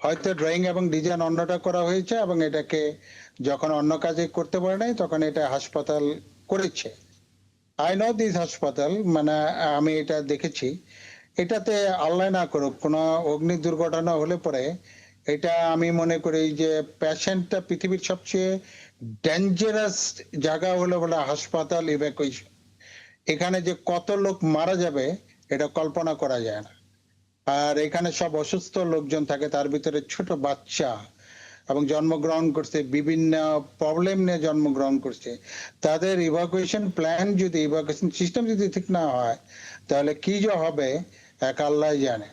হয়তো ড্রয়িং এবং ডিজাইন অন্যটা করা হয়েছে এবং এটাকে যখন অন্য কাজে করতে পারে নাই তখন এটা হাসপাতাল করেছে। আই নো দিস হাসপাতাল, মানে আমি এটা দেখেছি। এটাতে আল্লাহ না করুক কোনো অগ্নি দুর্ঘটনা হলে পরে, এটা আমি মনে করি যে পেশেন্টটা পৃথিবীর সবচেয়ে ডেঞ্জারাস জায়গা হলো বলে হাসপাতাল ইভ্যাকুয়েশন। এখানে যে কত লোক মারা যাবে এটা কল্পনা করা যায় না। আর এখানে সব অসুস্থ লোকজন থাকে, তার ভিতরে ছোট বাচ্চা এবং জন্মগ্রহণ করছে, বিভিন্ন প্রবলেম নিয়ে জন্মগ্রহণ করছে। তাদের ইভাকুয়েশন প্ল্যান যদি, ইভাকুয়েশন সিস্টেম যদি ঠিক না হয় তাহলে কি যে হবে এক আল্লাহ জানে।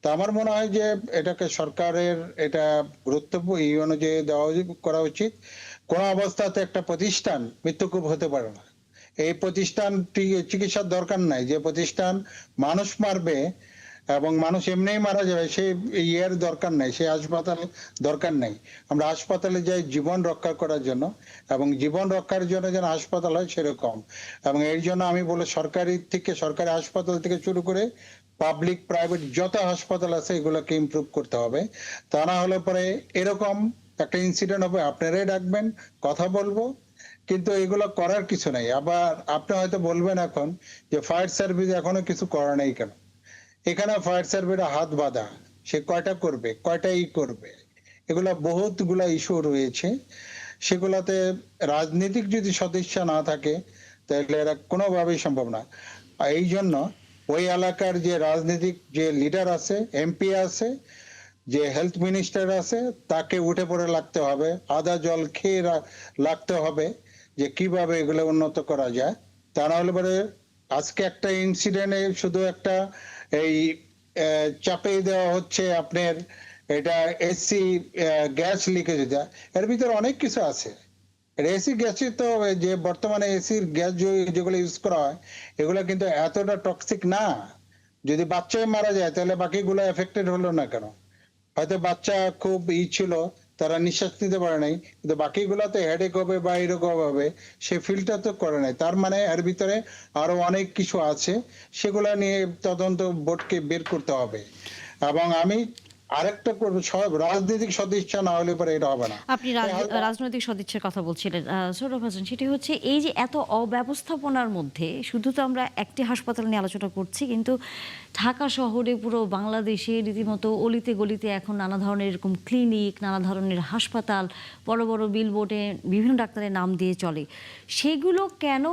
তো আমার মনে হয় যে এটাকে সরকারের এটা গুরুত্বপূর্ণ এই অনুযায়ী করা উচিত। কোন অবস্থাতে একটা প্রতিষ্ঠান মৃত্যুকূপ হতে পারে না। এই প্রতিষ্ঠান চিকিৎসার দরকার নাই, যে প্রতিষ্ঠান মানুষ মারবে এবং মানুষ এমনিই মারা যাবে সেই ইয়ের দরকার নাই, সেই হাসপাতাল দরকার নাই। আমরা হাসপাতালে যাই জীবন রক্ষা করার জন্য, এবং জীবন রক্ষার জন্য যেন হাসপাতাল হয় সেরকম। এবং এর জন্য আমি বলে সরকারি হাসপাতাল থেকে শুরু করে পাবলিক প্রাইভেট যত হাসপাতাল আছে এগুলোকে ইমপ্রুভ করতে হবে। তা না হলে পরে এরকম একটা ইনসিডেন্ট হবে, আপনারাই ডাকবেন, কথা বলবো, কিন্তু এগুলো করার কিছু নাই। আবার আপনি হয়তো বলবেন এখন যে ফায়ার সার্ভিস এখনো কিছু করে নাই কেন? এখানে ফায়ার সার্ভিসের হাত বাঁধা, সে কয়টা করবে, করবে, এগুলা বহুতগুলা ইস্যু রয়েছে। সেগুলাতে রাজনৈতিক যদি সদিচ্ছা না থাকে তাহলে এরা কোনোভাবেই সম্ভব না। এই জন্য ওই এলাকার যে রাজনৈতিক যে লিডার আছে, এমপি আছে, যে হেলথ মিনিস্টার আছে, তাকে উঠে পড়ে লাগতে হবে, আদা জল খেয়ে লাগতে হবে যে কিভাবে এগুলো উন্নত করা যায়। তা না হলে পরে আজকে একটা ইনসিডেন্টে শুধু একটা এই চাপে দেওয়া হচ্ছে আপনার এটা এসি গ্যাস লিকেজ, এর ভিতরে অনেক কিছু আছে। এসি গ্যাসে তো যে বর্তমানে এসির গ্যাস যেগুলো ইউজ করা হয় এগুলো কিন্তু এতটা টক্সিক না। যদি বাচ্চায় মারা যায় তাহলে বাকিগুলো এফেক্টেড হলো না কেন? হয়তো বাচ্চা খুব ছিল, তারা নিঃশ্বাস নিতে পারে নাই, কিন্তু বাকিগুলাতে হেডেক হবে বা এরকম হবে, সে ফিলটা তো করে নাই। তার মানে এর ভিতরে আরো অনেক কিছু আছে, সেগুলা নিয়ে তদন্ত বোর্ডকে বের করতে হবে। এবং আমি আরেকটা করবো, সব রাজনৈতিক সদিচ্ছা না হলে পরে এটা হবে না। আপনি রাজনৈতিক সদিচ্ছার কথা বলছিলেন সৌরভ হাসান, সেটি হচ্ছে এই যে এত অব্যবস্থাপনার মধ্যে শুধু তো আমরা একটি হাসপাতাল নিয়ে আলোচনা করছি, কিন্তু ঢাকা শহরে পুরো বাংলাদেশে রীতিমতো অলিতে গলিতে এখন নানা ধরনের এরকম ক্লিনিক, নানা ধরনের হাসপাতাল, বড় বড় বিলবোর্ডে বিভিন্ন ডাক্তারের নাম দিয়ে চলে। সেগুলো কেন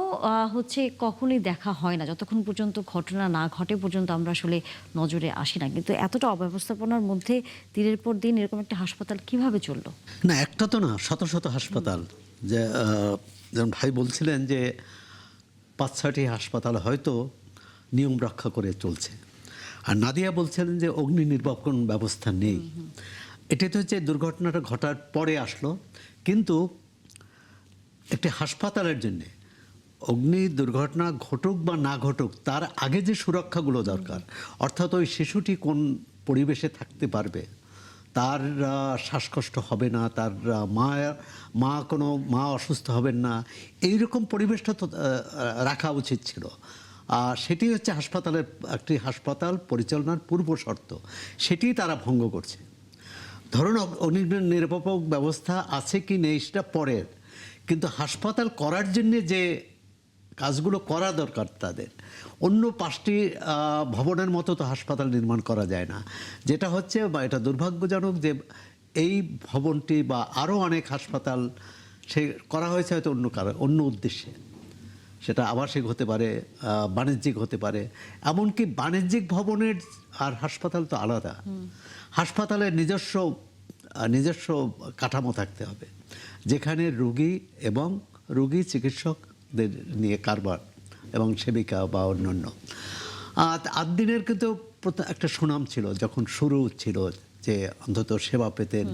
হচ্ছে কখনোই দেখা হয় না, যতক্ষণ পর্যন্ত ঘটনা না ঘটে পর্যন্ত আমরা আসলে নজরে আসি না। কিন্তু এতটা অব্যবস্থাপনার মধ্যে দিনের পর দিন এরকম একটা হাসপাতাল কিভাবে চললো? না, একটা তো না, শত শত হাসপাতাল। যে যেমন ভাই বলছিলেন যে 5-6টি হাসপাতাল হয়তো নিয়ম রক্ষা করে চলছে, আর নাদিয়া বলছিলেন যে অগ্নি নির্বাপন ব্যবস্থা নেই। এটা তো হচ্ছে দুর্ঘটনাটা ঘটার পরে আসলো, কিন্তু একটি হাসপাতালের জন্যে অগ্নি দুর্ঘটনা ঘটুক বা না ঘটুক তার আগে যে সুরক্ষাগুলো দরকার, অর্থাৎ ওই শিশুটি কোন পরিবেশে থাকতে পারবে, তার শ্বাসকষ্ট হবে না, তার মা অসুস্থ হবেন না, এইরকম পরিবেশটা তো রাখা উচিত ছিল। সেটি হচ্ছে একটি হাসপাতাল পরিচালনার পূর্ব শর্ত, সেটি তারা ভঙ্গ করছে। ধরুন অগ্নি নির্বাপক ব্যবস্থা আছে কি নেই সেটা পরের, কিন্তু হাসপাতাল করার জন্যে যে কাজগুলো করা দরকার তাদের, অন্য 5টি ভবনের মতো তো হাসপাতাল নির্মাণ করা যায় না। যেটা হচ্ছে বা এটা দুর্ভাগ্যজনক যে এই ভবনটি বা আরও অনেক হাসপাতাল সে করা হয়েছে হয়তো অন্য উদ্দেশ্যে, সেটা আবাসিক হতে পারে, বাণিজ্যিক হতে পারে। এমনকি বাণিজ্যিক ভবনের আর হাসপাতাল তো আলাদা। হাসপাতালের নিজস্ব কাঠামো থাকতে হবে, যেখানে রোগী চিকিৎসকদের নিয়ে কারবার এবং সেবিকা বা অন্যান্য। আদিনের কিন্তু একটা সুনাম ছিল যখন শুরু ছিল, যে অন্তত সেবা পেতেন,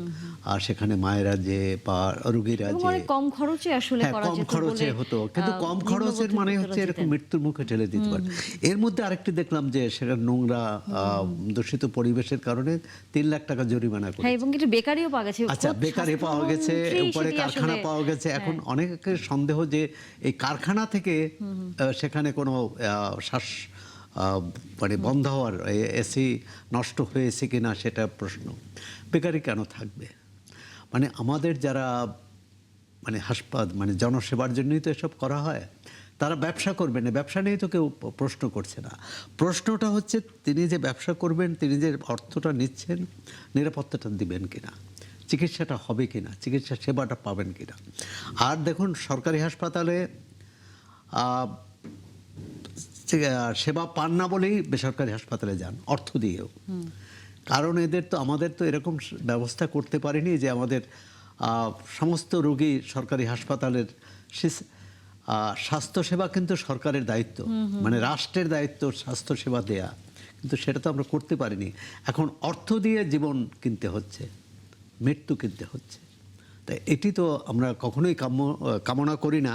আর সেখানে মায়েরা যে বা রোগীরা যে কম খরচে আসলে কম খরচে হতো, কিন্তু কম খরচের মানে হচ্ছে এরকম মৃত্যুর মুখে ঠেলে দিতে পারে। এর মধ্যে আরেকটি দেখলাম যে সেটা নোংরা দূষিত পরিবেশের কারণে 3 লাখ টাকা জরিমানা করে। এবং কিছু বেকারিও পাওয়া গেছে। আচ্ছা, বেকারি পাওয়া গেছে, উপরে কারখানা পাওয়া গেছে। এখন অনেকের সন্দেহ যে এই কারখানা থেকে সেখানে কোনো মানে বন্ধ হওয়ার এসি নষ্ট হয়েছে কিনা সেটা প্রশ্ন। বেকারি কেন থাকবে? মানে আমাদের যারা মানে জনসেবার জন্যই তো এসব করা হয়, তারা ব্যবসা করবেন না, ব্যবসা নিয়ে তো কেউ প্রশ্ন করছে না। প্রশ্নটা হচ্ছে তিনি যে ব্যবসা করবেন, তিনি যে অর্থটা নিচ্ছেন, নিরাপত্তাটা দিবেন কিনা, চিকিৎসাটা হবে কিনা, চিকিৎসা সেবাটা পাবেন কিনা। আর দেখুন, সরকারি হাসপাতালে সেবা পান না বলেই বেসরকারি হাসপাতালে যান, অর্থ দিয়েও। কারণ আমাদের তো এরকম ব্যবস্থা করতে পারিনি যে আমাদের সমস্ত রোগী সরকারি হাসপাতালের স্বাস্থ্যসেবা কিন্তু সরকারের দায়িত্ব, মানে রাষ্ট্রের দায়িত্ব স্বাস্থ্যসেবা দেয়া, কিন্তু সেটা তো আমরা করতে পারিনি। এখন অর্থ দিয়ে জীবন কিনতে হচ্ছে, মৃত্যু কিনতে হচ্ছে। তাই এটি তো আমরা কখনোই কামনা করি না।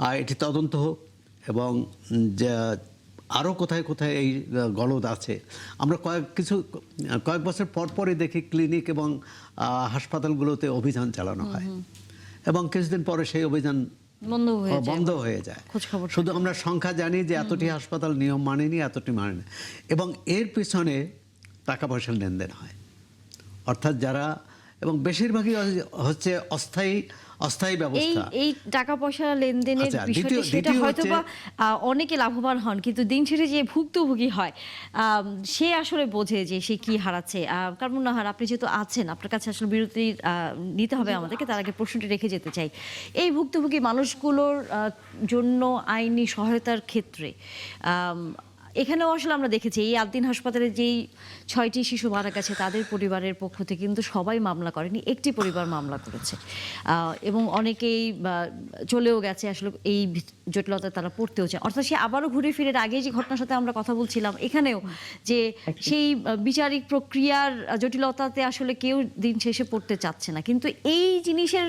আর এটি তদন্ত হোক, এবং আরও কোথায় কোথায় এই গলদ আছে। আমরা কয়েক বছর পরই দেখি ক্লিনিক এবং হাসপাতালগুলোতে অভিযান চালানো হয়, এবং কিছুদিন পরে সেই অভিযান বন্ধ হয়ে যায়। শুধু আমরা সংখ্যা জানি যে এতটি হাসপাতাল নিয়ম মানেনি, এতটি মানেনি, এবং এর পিছনে টাকা পয়সার লেনদেন হয়। অর্থাৎ যারা, এবং বেশিরভাগই হচ্ছে অস্থায়ী ব্যবস্থা। এই টাকা পয়সা লেনদেনের বিষয়টি, সেটা হয়তোবা অনেকে লাভবান হন, কিন্তু দিন শেষে যে ভুক্তভোগী হয় সে আসলে বোঝে যে সে কি হারাচ্ছে। কারণ নাহার, আপনি যেহেতু আছেন, আপনার কাছে আসলে বিরতি নিতে হবে আমাদেরকে। তার আগে প্রশ্নটি রেখে যেতে চাই, এই ভুক্তভোগী মানুষগুলোর জন্য আইনি সহায়তার ক্ষেত্রে এখানেও আসলে আমরা দেখেছি এই আদ্দিন হাসপাতালে যেই 6টি শিশু মারা গেছে তাদের পরিবারের পক্ষ থেকে কিন্তু সবাই মামলা করেনি, একটি পরিবার মামলা করেছে এবং অনেকেই চলেও গেছে আসলে এই জটিলতায় তারা পড়তেও চায়। অর্থাৎ সে আবারও ঘুরে ফিরে আগে যে ঘটনার সাথে আমরা কথা বলছিলাম এখানেও যে সেই বিচারিক প্রক্রিয়ার জটিলতাতে আসলে কেউ দিন শেষে পড়তে চাচ্ছে না। কিন্তু এই জিনিসের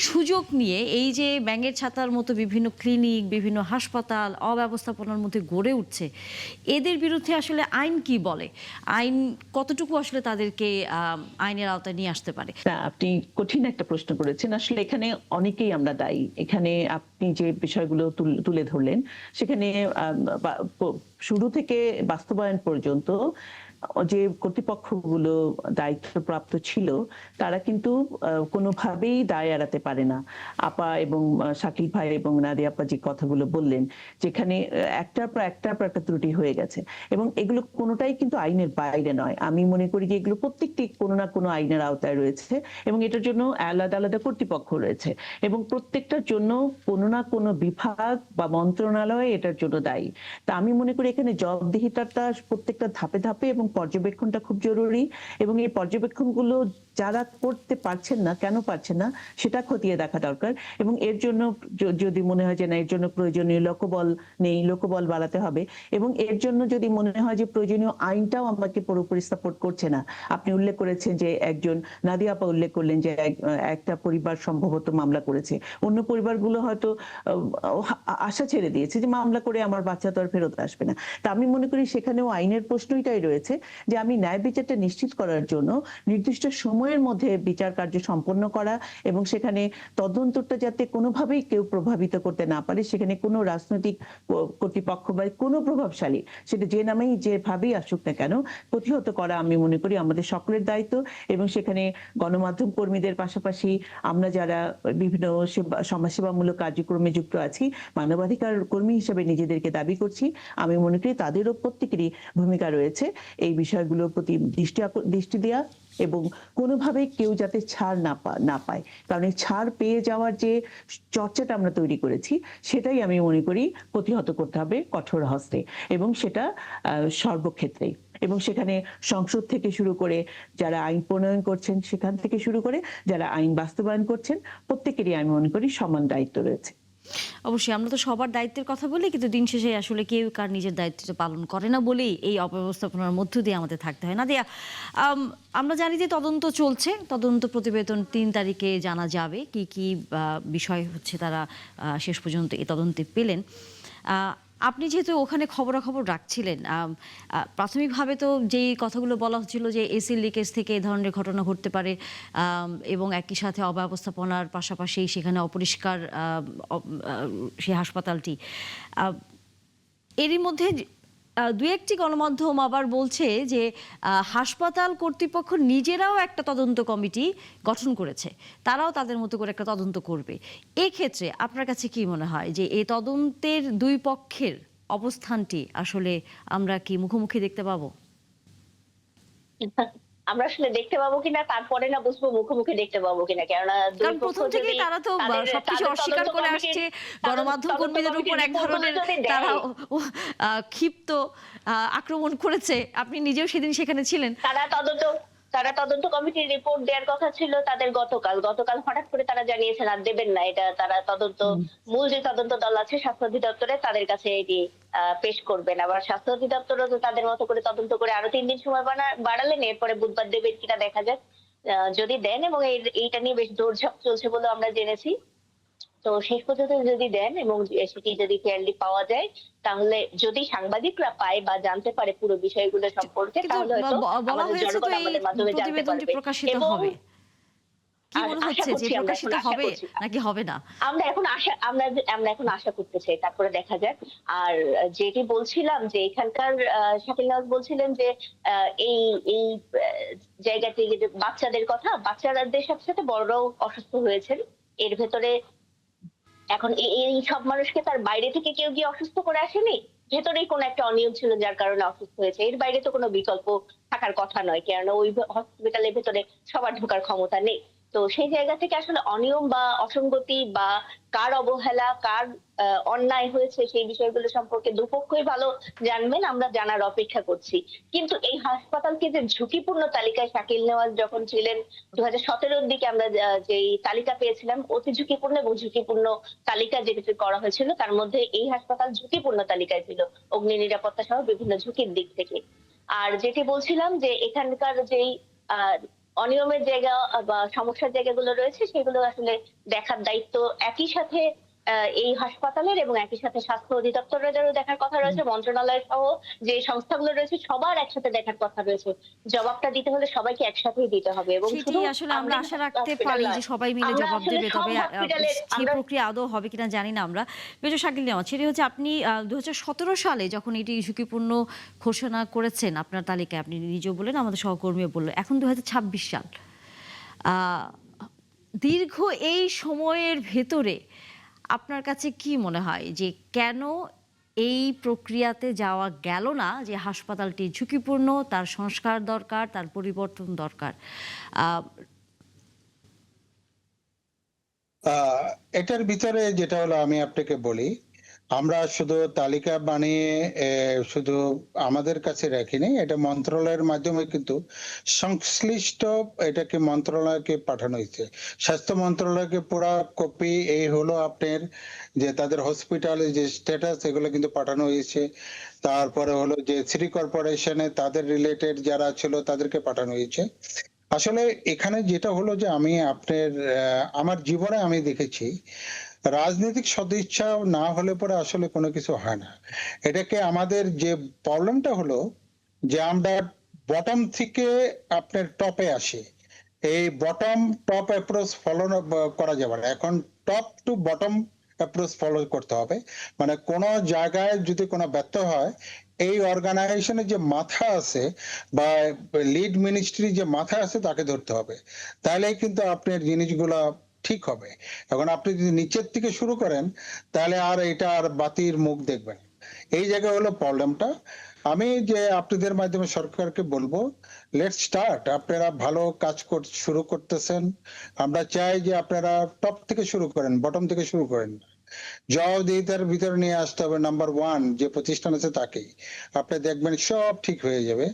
সুযোগ নিয়ে এই যে ব্যাঙের ছাতার মতো বিভিন্ন ক্লিনিক, বিভিন্ন হাসপাতাল অব্যবস্থাপনার মধ্যে গড়ে উঠছে, এদের বিরুদ্ধে আসলে আইন কি বলে? আইন কতটুকু আসলে তাদেরকে আইনের আওতায় নিয়ে আসতে পারে? না, আপনি কঠিন একটা প্রশ্ন করেছেন। আসলে এখানে অনেকেই আমরা দায়ী। এখানে আপনি যে বিষয়গুলো তুলে ধরলেন সেখানে শুরু থেকে বাস্তবায়ন পর্যন্ত যে কর্তৃপক্ষগুলো দায়িত্বপ্রাপ্ত ছিল তারা কিন্তু কোনোভাবেই দায় এড়াতে পারে না। আপা এবং শাকিল ভাই এবং নাদিয়া আপা যে কথাগুলো বললেন, যেখানে একটার পর একটা ত্রুটি হয়ে গেছে এবং এগুলো কোনোটাই কিন্তু আইনের বাইরে নয়। আমি মনে করি যে এগুলো প্রত্যেকটি কোনো না কোনো আইনের আওতায় রয়েছে এবং এটার জন্য আলাদা আলাদা কর্তৃপক্ষ রয়েছে এবং প্রত্যেকটার জন্য কোনো না কোনো বিভাগ বা মন্ত্রণালয় এটার জন্য দায়ী। তা আমি মনে করি এখানে জবাবদিহিতাটা প্রত্যেকটা ধাপে ধাপে এবং পর্যবেক্ষণটা খুব জরুরি এবং এই পর্যবেক্ষণগুলো যারা করতে পারছেন না, কেন পারছেন না সেটা খতিয়ে দেখা দরকার এবং এর জন্য যদি মনে হয় যে না এর জন্য প্রয়োজনীয় লোকবল নেই, লোকবল বাড়াতে হবে এবং এর জন্য যদি মনে হয় যে প্রয়োজনীয় আইনটাও আমাকে পুরোপুরি সাপোর্ট করছে না। আপনি উল্লেখ করেছেন যে একজন নাদিয়া আপা উল্লেখ করলেন যে একটা পরিবার সম্ভবত মামলা করেছে, অন্য পরিবারগুলো হয়তো আশা ছেড়ে দিয়েছে যে মামলা করে আমার বাচ্চা তো আর ফেরত আসবে না। তা আমি মনে করি সেখানেও আইনের প্রশ্নটাই রয়েছে যে আমি ন্যায় বিচারটা নিশ্চিত করার জন্য নির্দিষ্ট সময়ের মধ্যে বিচার কার্য সম্পন্ন করা এবং সেখানে তদন্তটা যাতে কোনোভাবেই কেউ প্রভাবিত করতে না পারে, সেখানে কোনো রাজনৈতিক কর্তৃপক্ষ বা কোনো প্রভাবশালী সেটা যে নামেই যেভাবেই আসুক না কেন প্রতিহত করা আমি মনে করি আমাদের সকলের দায়িত্ব এবং সেখানে গণমাধ্যম কর্মীদের পাশাপাশি আমরা যারা বিভিন্ন সমাজসেবামূলক কার্যক্রমে যুক্ত আছি, মানবাধিকার কর্মী হিসেবে নিজেদেরকে দাবি করছি, আমি মনে করি তাদেরও প্রত্যেকেরই ভূমিকা রয়েছে এই বিষয়গুলোর প্রতি দৃষ্টি দেওয়া এবং কোনোভাবেই কেউ যাতে ছাড় না পায়। কারণ এই ছাড় পেয়ে যাওয়ার যে চর্চাটা আমরা তৈরি করেছি সেটাই আমি মনে করি প্রতিহত করতে হবে কঠোর হস্তে এবং সেটা সর্বক্ষেত্রেই এবং সেখানে সংসদ থেকে শুরু করে যারা আইন প্রণয়ন করছেন সেখান থেকে শুরু করে যারা আইন বাস্তবায়ন করছেন প্রত্যেকেরই আমি মনে করি সমান দায়িত্ব রয়েছে। অবশ্যই আমরা তো সবার দায়িত্বের কথা বলি, কিন্তু দিন শেষে আসলে কেউ কার নিজের দায়িত্বটা পালন করে না বলেই এই অব্যবস্থাপনার মধ্য দিয়ে আমাদের থাকতে হয়। নাদিয়া, আমরা জানি যে তদন্ত চলছে, তদন্ত প্রতিবেদন 3 তারিখে জানা যাবে কি কি বিষয় হচ্ছে তারা শেষ পর্যন্ত এই তদন্তে পেলেন। আপনি যেহেতু ওখানে খবরাখবর রাখছিলেন, প্রাথমিকভাবে তো যেই কথাগুলো বলা হচ্ছিল যে এসির লিকেজ থেকে এই ধরনের ঘটনা ঘটতে পারে এবং একই সাথে অব্যবস্থাপনার পাশাপাশি সেখানে অপরিষ্কার সেই হাসপাতালটি, এরই মধ্যে দু একটি গণমাধ্যম আবার বলছে যে হাসপাতাল কর্তৃপক্ষ নিজেরাও একটা তদন্ত কমিটি গঠন করেছে, তারাও তাদের মতো করে একটা তদন্ত করবে। এক্ষেত্রে আপনার কাছে কি মনে হয় যে এই তদন্তের দুই পক্ষের অবস্থানটি আসলে আমরা কি মুখোমুখি দেখতে পাবো? আমরা আসলে দেখতে পাবো কিনা তারপরে না বুঝবো মুখোমুখি দেখতে পাবো কিনা, কেননা কারণ প্রথম থেকেই তারা তো সবকিছু অস্বীকার করে আসছে, গণমাধ্যম কর্মীদের উপর এক ধরনের তারা ক্ষিপ্ত আক্রমণ করেছে। আপনি নিজেও সেদিন সেখানে ছিলেন। তারা তদন্ত কমিটির রিপোর্ট দেওয়ার কথা ছিল তাদের গতকাল হঠাৎ করে তারা জানিয়েছেন আর দেবেন না, এটা তারা মূল যে তদন্ত দল আছে স্বাস্থ্য অধিদপ্তরে তাদের কাছে এটি পেশ করবেন। আবার স্বাস্থ্য অধিদপ্তরও তো তাদের মতো করে তদন্ত করে আরো 3 দিন সময় বাড়ালেন, এরপরে বুধবার দেবেন কিনা দেখা যাক। যদি দেন, এবং এইটা নিয়ে বেশ দৌড়ঝাঁপ চলছে বলে আমরা জেনেছি, তো শেষ পর্যন্ত যদি দেন এবং সেটি যদি ফেয়ারলি পাওয়া যায়, তাহলে যদি সাংবাদিকরা পায় বা জানতে পারে পুরো বিষয়গুলো সম্পর্কে, তাহলে হয়তো আমাদের জনগণ আমাদের মাধ্যমে জানতে পারবে। প্রকাশিত হবে কি মনে হচ্ছে যে প্রকাশিত হবে নাকি হবে না, আমরা এখন আশা করতে চাই, তারপরে দেখা যাক। আর যেটি বলছিলাম যে এখানকার শাকিল নওয়াজ বলছিলেন যে এই এই জায়গাতে বাচ্চাদের কথা, বাচ্চাদের সাথে সাথে বড়রাও অসুস্থ হয়েছেন এর ভেতরে। এখন এই সব মানুষকে তার বাইরে থেকে কেউ গিয়ে অসুস্থ করে আসেনি, ভেতরেই কোনো একটা অনিয়ম ছিল যার কারণে অসুস্থ হয়েছে। এর বাইরে তো কোনো বিকল্প থাকার কথা নয়, কেননা ওই হসপিটালের ভেতরে সবার ঢোকার ক্ষমতা নেই। তো তো সেই জায়গা থেকে আসলে অনিয়ম বা অসঙ্গতি বা কার অবহেলা, কার অন্যায় হয়েছে সেই বিষয়গুলো সম্পর্কে দুপক্ষই ভালো জানবেন, আমরা জানার অপেক্ষা করছি। কিন্তু এই হাসপাতালকে যে ঝুঁকিপূর্ণ তালিকায় শাকিল নেওয়াজ যখন ছিলেন 2017 র দিকে আমরা যেই তালিকা পেয়েছিলাম অতি ঝুঁকিপূর্ণ এবং ঝুঁকিপূর্ণ তালিকা যেটি করা হয়েছিল তার মধ্যে এই হাসপাতাল ঝুঁকিপূর্ণ তালিকায় ছিল অগ্নি নিরাপত্তা সহ বিভিন্ন ঝুঁকির দিক থেকে। আর যেটি বলছিলাম যে এখানকার যেই আহ অনিয়মের জায়গা বা সমস্যার জায়গাগুলো রয়েছে সেগুলো আসলে দেখার দায়িত্ব একই সাথে এই হাসপাতালের এবং একই সাথে স্বাস্থ্য অধিদপ্তরেরও দেখার কথা রয়েছে, মন্ত্রণালয় সহ যে সংস্থাগুলো রয়েছে সবার একসাথে দেখার কথা রয়েছে। জবাবটা দিতে হলে সবাইকে একসাথেই দিতে হবে এবং শুধু সেটি আসলে আমরা আশা রাখতে পারি যে সবাই মিলে জবাব দেবে, তবে সেই প্রক্রিয়া আদৌ হবে কিনা জানি না আমরা। মেজর শাকিল নেওয়াজ, সেটি হচ্ছে আপনি 2017 সালে যখন এটি ঝুঁকিপূর্ণ ঘোষণা করেছেন আপনার তালিকায়, আপনি নিজেও বললেন, আমাদের সহকর্মীও বললেন, এখন 2026 সাল, দীর্ঘ এই সময়ের ভেতরে আপনার কাছে কি মনে হয় যে কেন এই প্রক্রিয়াতে যাওয়া গেল না, যে হাসপাতালটি ঝুঁকিপূর্ণ, তার সংস্কার দরকার, তার পরিবর্তন দরকার? এটার ভিতরে যেটা হলো আমি আপনাকে বলি, আমরা শুধু তালিকা বানিয়ে শুধু আমাদের কাছে রাখিনি, এটা মন্ত্রণালয়ের মাধ্যমে কিন্তু সংশ্লিষ্ট এটাকে মন্ত্রণালয়কে পাঠানো হয়েছে। স্বাস্থ্য মন্ত্রণালয়কে পুরো কপি এই হলো আপনার যে তাদের হসপিটালের যে স্ট্যাটাস এগুলো কিন্তু পাঠানো হয়েছে। তারপরে হলো যে সিটি কর্পোরেশনে তাদের রিলেটেড যারা ছিল তাদেরকে পাঠানো হয়েছে। আসলে এখানে যেটা হলো যে আমি আপনার আমার জীবনে আমি দেখেছি রাজনৈতিক সদিচ্ছা না হলে পরে আসলে কোনো কিছু হয় না। এটাকে আমাদের যে প্রবলেমটা হলো যে আমরা বটম থেকে আপনার টপে আসি, এই বটম টপ অ্যাপ্রোচ ফলো করা যাবে না, এখন top to bottom approach follow করতে হবে। মানে কোনো জায়গায় যদি কোনো ব্যর্থ হয় এই অর্গানাইজেশনের যে মাথা আছে বা লিড মিনিস্ট্রি যে মাথা আছে তাকে ধরতে হবে, তাহলে কিন্তু আপনার জিনিসগুলা ঠিক হবে। এখন আপনি যদি নিচের থেকে শুরু করেন তাহলে আর এটা আর বাতির মুখ দেখবেন, এই জায়গায় হলো প্রবলেমটা। আমি যে আপনাদের মাধ্যমে সরকারকে বলবো লেটস স্টার্ট, আপনারা ভালো কাজ শুরু করতেছেন, আমরা চাই যে আপনারা টপ থেকে শুরু করেন, বটম থেকে শুরু করেন। জবাবদিহিতার ভিতরে নিয়ে আসতে হবে নাম্বার ওয়ান যে প্রতিষ্ঠান আছে তাকেই, আপনি দেখবেন সব ঠিক হয়ে যাবে।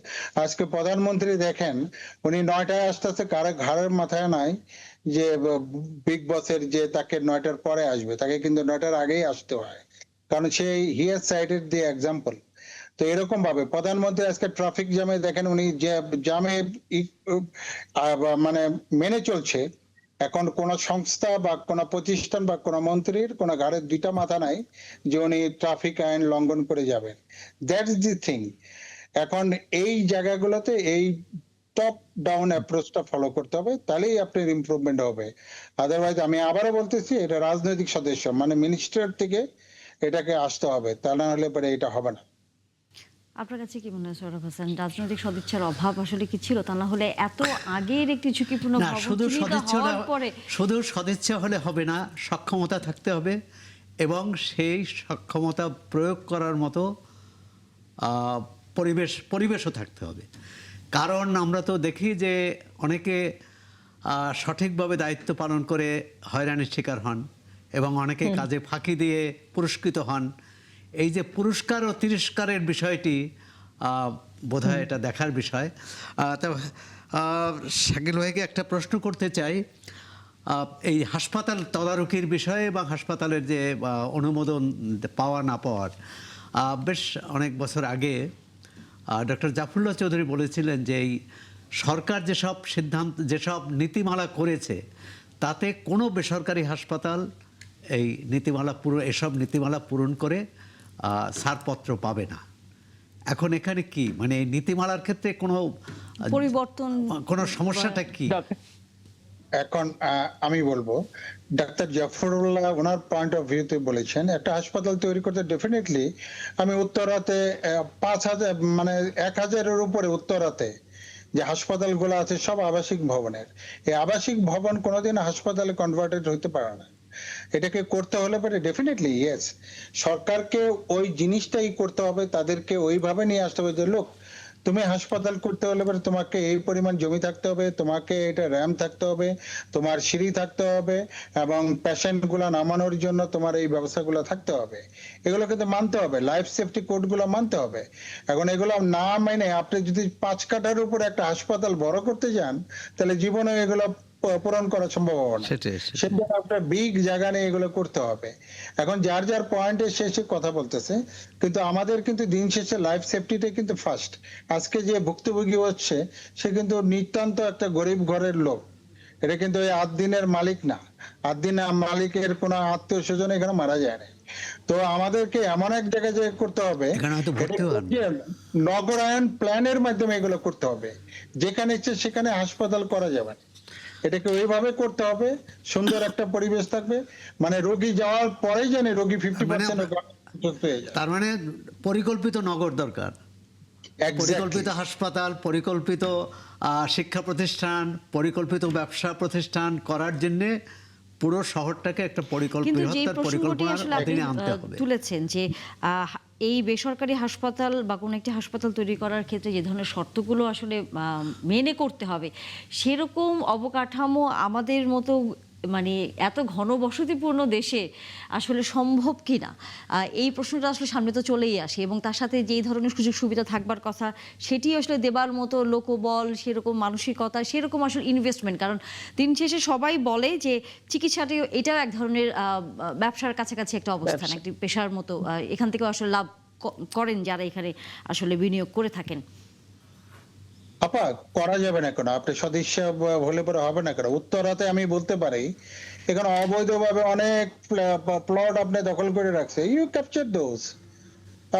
আজকে প্রধানমন্ত্রী দেখেন উনি 9টায় আসতেছে, কারো ঘাড়ের মাথায় নাই যে বিগ বসের যে তাকে 9টার পরে আসবে, তাকে কিন্তু 9টার আগেই আসতে হয়, কারণ সেই he has cited the example. তো এরকম ভাবে প্রধানমন্ত্রী আজকে ট্রাফিক জ্যামে দেখেন উনি যে জ্যামে মানে মেনে চলছে। এখন কোন সংস্থা বা কোন প্রতিষ্ঠান বা কোন মন্ত্রীর কোন ঘাড়ের দুইটা মাথা নাই যে উনি ট্রাফিক আইন লঙ্ঘন করে যাবেন, দ্যাটস দি থিং। এখন এই জায়গাগুলোতে এই টপ ডাউন অ্যাপ্রোচটা ফলো করতে হবে, তাহলেই আপনার ইমপ্রুভমেন্ট হবে। আদারওয়াইজ আমি আবারও বলতেছি এটা রাজনৈতিক সদস্য মানে মিনিস্টার থেকে এটাকে আসতে হবে, তা না হলে পরে এটা হবে না। আপনার কাছে কি মনে হয় সোহরাব হাসান, রাজনৈতিক সদিচ্ছার অভাব আসলে কি ছিল? তা না হলে এত আগের একটি ঝুঁকিপূর্ণ না, ভবন শুধু চিহ্নিত সদিচ্ছা হওয়ার পরে শুধু সদিচ্ছা হলে হবে না, সক্ষমতা থাকতে হবে এবং সেই সক্ষমতা প্রয়োগ করার মতো পরিবেশও থাকতে হবে। কারণ আমরা তো দেখি যে অনেকে সঠিকভাবে দায়িত্ব পালন করে হয়রানির শিকার হন এবং অনেকে কাজে ফাঁকি দিয়ে পুরস্কৃত হন। এই যে পুরস্কার ও তিরস্কারের বিষয়টি বোধহয় এটা দেখার বিষয়। তো শাকিল ভাইকে একটা প্রশ্ন করতে চাই, এই হাসপাতাল তদারকির বিষয়ে এবং হাসপাতালের যে অনুমোদন পাওয়া না পাওয়ার, বেশ অনেক বছর আগে ডক্টর জাফরুল্লাহ চৌধুরী বলেছিলেন যে এই সরকার যেসব সিদ্ধান্ত যেসব নীতিমালা করেছে তাতে কোনো বেসরকারি হাসপাতাল এই এসব নীতিমালা পূরণ করে ছাড়পত্র পাবে না। এখন এখানে কি মানে এই নীতিমালার ক্ষেত্রে কোনো পরিবর্তন, কোনো সমস্যাটা কি? এখন আমি বলবো doctor Zafrullah owner point of ভিউতে বলেছেন একটা হাসপাতাল তৈরি করতে ডেফিনেটলি আমি উত্তরাতে 5,000 মানে 1,000-এর উপরে উত্তরাতে যে হাসপাতালগুলো আছে সব আবাসিক ভবনের, এই আবাসিক ভবন কোনোদিন হাসপাতালে কনভার্টেড হতে পারে না। এটাকে করতে হলে পরে ডেফিনেটলি ইয়েস সরকারকে ওই জিনিসটাই করতে হবে, তাদেরকে ওইভাবে নিয়ে আসতে হবে যে লোক তুমি হাসপাতাল করতে হলে পরে তোমাকে এই পরিমাণ জমি থাকতে হবে, তোমাকে এটা র্যাম থাকতে হবে, তোমার সিঁড়ি থাকতে হবে, এবং পেশেন্ট গুলা নামানোর জন্য তোমার এই ব্যবস্থাগুলো থাকতে হবে। এগুলো কিন্তু মানতে হবে, লাইফ সেফটি কোড গুলো মানতে হবে। এখন এগুলো না মেনে আপনি যদি 5 কাঠার উপর একটা হাসপাতাল বড় করতে যান, তাহলে জীবনে এগুলো পূরণ করা সম্ভব হবে না। সেটাই। সেটা আপনার বিগ জায়গা নিয়ে এগুলো করতে হবে। এখন যার যার পয়েন্টের শেষে কথা বলতেছে, কিন্তু আমাদের কিন্তু দিন শেষে লাইফ সেফটিটা কিন্তু ফার্স্ট। আজকে যে ভুক্তভোগী হচ্ছে সে কিন্তু নিতান্ত একটা গরিব ঘরের লোক, এটা কিন্তু ওই 8 দিনের মালিক না। 8 দিন মালিকের কোনো আত্মীয় স্বজন এখানে মারা যায় না। তো আমাদেরকে এমন এক জায়গায় যে করতে হবে, এখানে হয়তো ভর্তি হন। নগরায়ণ প্ল্যানের মাধ্যমে এগুলো করতে হবে, যেখানে ইচ্ছে সেখানে হাসপাতাল করা যাবে না। এটাকে ওইভাবে করতে হবে, সুন্দর একটা পরিবেশ থাকবে, মানে রোগী যাওয়ার পরেই জানে রোগী 50% পেয়ে যায়। তার মানে পরিকল্পিত নগর দরকার, পরিকল্পিত Exactly. হাসপাতাল, পরিকল্পিত শিক্ষা প্রতিষ্ঠান, পরিকল্পিত ব্যবসা প্রতিষ্ঠান করার জন্য পুরো শহরটাকে একটা কিন্তু যে বৃহত্তর প্রসঙ্গটি পরিকল্পনার আসলে আপনি অধীনে আনতে হবে। তুলেছেন যে এই বেসরকারি হাসপাতাল বা কোনো একটি হাসপাতাল তৈরি করার ক্ষেত্রে যে ধরনের শর্তগুলো আসলে মেনে করতে হবে, সেরকম অবকাঠামো আমাদের মতো মানে এত ঘনবসতিপূর্ণ দেশে আসলে সম্ভব কিনা, এই প্রশ্নটা আসলে সামনে তো চলেই আসে। এবং তার সাথে যেই ধরনের সুযোগ সুবিধা থাকবার কথা সেটি আসলে দেবার মতো লোকবল, সেরকম মানসিকতা, সেরকম আসলে ইনভেস্টমেন্ট। কারণ দিন শেষে সবাই বলে যে চিকিৎসাটি এটাও এক ধরনের ব্যবসার কাছাকাছি একটা অবস্থান, একটি পেশার মতো। এখান থেকে আসলে লাভ করেন যারা এখানে আসলে বিনিয়োগ করে থাকেন। আপা, করা যাবে না কেন? আপনি সদস্য হলে পরে হবে না কেন? উত্তরাতে আমি বলতে পারি এখানে অবৈধভাবে অনেক প্লট আপনি দখল করে রাখছে, ইউ ক্যাপচার দোজ,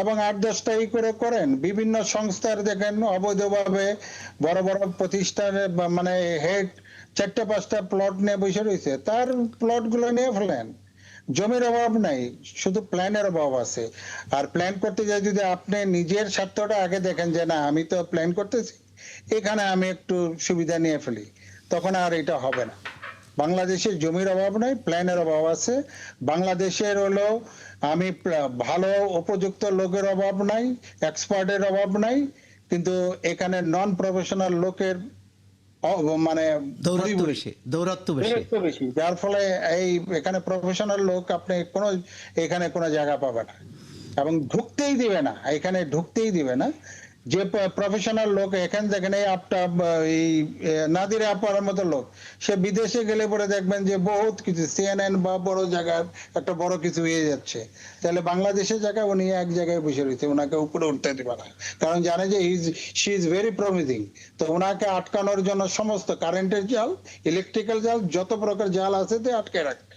এবং 8-10টা করে করেন। বিভিন্ন সংস্থার দেখেন অবৈধভাবে বড় বড় প্রতিষ্ঠানের মানে হেড 4টা-5টা প্লট নিয়ে বসে রয়েছে, তার প্লট গুলো নিয়ে ফেলেন। জমির অভাব নাই, শুধু প্ল্যানের অভাব আছে। আর প্ল্যান করতে যাই যদি আপনি নিজের স্বার্থটা আগে দেখেন যে না আমি তো প্ল্যান করতেছি, এখানে আমি একটু সুবিধা নিয়ে ফেলি, তখন আর এটা হবে না। বাংলাদেশের জমির অভাব নাই, প্ল্যানের অভাব আছে। বাংলাদেশের হলো আমি ভালো উপযুক্ত লোকের অভাব নাই, এক্সপার্টের অভাব নাই, কিন্তু এখানে নন প্রফেশনাল লোকের মানে দৌরাত্ম্য বেশি, যার ফলে এই এখানে প্রফেশনাল লোক আপনি এখানে কোনো জায়গা পাবে না, এবং ঢুকতেই দিবে না, এখানে ঢুকতেই দিবে না। যে প্রফেশনাল লোক এখানে দেখেন এই এই নাদিরা আপার মতো লোক, সে বিদেশে গেলে পরে দেখবেন যে বহুত কিছু সিএনএন বা বড় জায়গার একটা বড় কিছু হয়ে যাচ্ছে, তাহলে বাংলাদেশের জায়গায় উনি এক জায়গায় বসে রয়েছে, ওনাকে উপরে উঠতে দিবে না, কারণ জানে যে শি ইজ ভেরি প্রমিজিং। তো ওনাকে আটকানোর জন্য সমস্ত কারেন্টের জাল, ইলেকট্রিক্যাল জাল, যত প্রকার জাল আছে তে আটকে রাখে।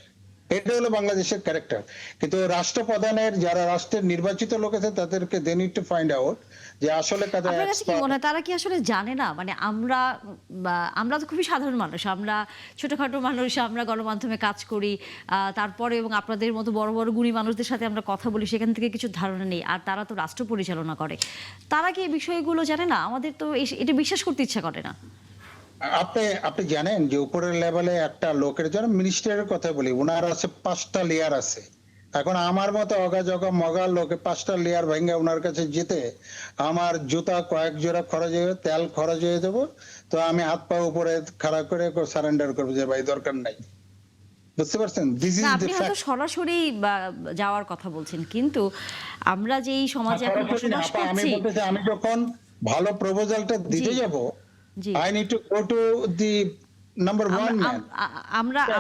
এটা হলো বাংলাদেশের ক্যারেক্টার। কিন্তু রাষ্ট্রপ্রধানের যারা রাষ্ট্রের নির্বাচিত লোক আছে তাদেরকে they need to find out যে আসলে কাদের আপনার কাছে কি মনে হয় তারা কি আসলে জানে না? মানে আমরা তো খুবই সাধারণ মানুষ, আমরা ছোটখাটো মানুষ, আমরা গণমাধ্যমে কাজ করি, তারপরে এবং আপনাদের মতো বড় বড় গুণী মানুষদের সাথে আমরা কথা বলি, সেখান থেকে কিছু ধারণা নেই। আর তারা তো রাষ্ট্র পরিচালনা করে, তারা কি এই বিষয়গুলো জানে না? আমাদের তো এটা বিশ্বাস করতে ইচ্ছা করে না। আপনি জানেন যে উপরের লেভেলে একটা লোকের জন্য মিনিস্টারের কথা বলি, ওনার আছে 5টা লেয়ার আছে। এখন আমার মতো অগাজগা মগা লোকে 5টা লেয়ার ভেঙে ওনার কাছে যেতে আমার জুতা কয়েক জোড়া খরচ হয়ে, তেল খরচ হয়ে যাবো। তো আমি হাত পা উপরে খাড়া করে সারেন্ডার করবো যে ভাই দরকার নাই। বুঝতে পারছেন? দিস ইজ না, দ্য আপনি হয়তো ফ্যাক্ট। সরাসরি যাওয়ার কথা বলছেন, কিন্তু আমরা যে এই সমাজে এখন বসবাস আমি করছি। বলতেছি আমি যখন ভালো প্রপোজালটা দিতে জি, যাব, জি। I need to go to the number 1 man.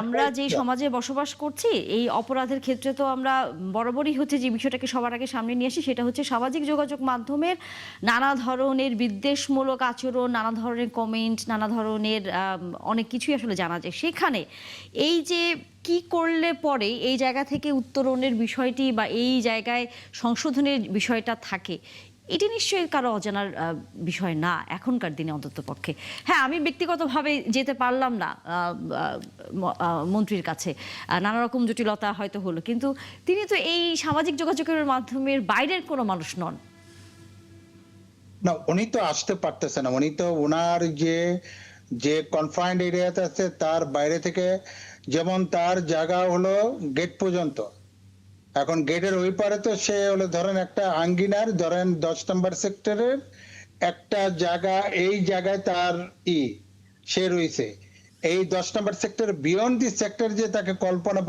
আমরা যে সমাজে বসবাস করছি, এই অপরাধের ক্ষেত্রে তো আমরা বরাবরই হচ্ছে যে বিষয়টাকে সবার আগে সামনে নিয়ে আসি, সেটা হচ্ছে সামাজিক যোগাযোগ মাধ্যমের নানা ধরনের বিদ্বেষমূলক আচরণ, নানা ধরনের কমেন্ট, নানা ধরনের অনেক কিছুই আসলে জানা যায়। সেখানে এই যে কি করলে পরে এই জায়গা থেকে উত্তরণের বিষয়টি বা এই জায়গায় সংশোধনের বিষয়টা থাকে, এটি নিশ্চয়ই কারো অজানার বিষয় না এখনকার দিনে অন্তত পক্ষে। হ্যাঁ, আমি ব্যক্তিগতভাবে যেতে পারলাম না মন্ত্রীর কাছে, নানা রকম জটিলতা হয়তো হলো, কিন্তু তিনি তো এই সামাজিক যোগাযোগের মাধ্যমের বাইরের কোনো মানুষ নন। না, উনি তো আসতে পারতেছে না, উনি তো ওনার যে কনফাইন্ড এরিয়াতে আছে তার বাইরে থেকে, যেমন তার জায়গা হলো গেট পর্যন্ত। এখন গেটের ওই পারে তো সে হলো ধরেন একটা আঙ্গিনার, ধরেন 10 নম্বর সেক্টরের একটা জায়গা, এই জায়গায় তার সে রয়েছে, এই 10 নম্বর সেক্টর বিয়ন্ড দি সেক্টর যে তাকে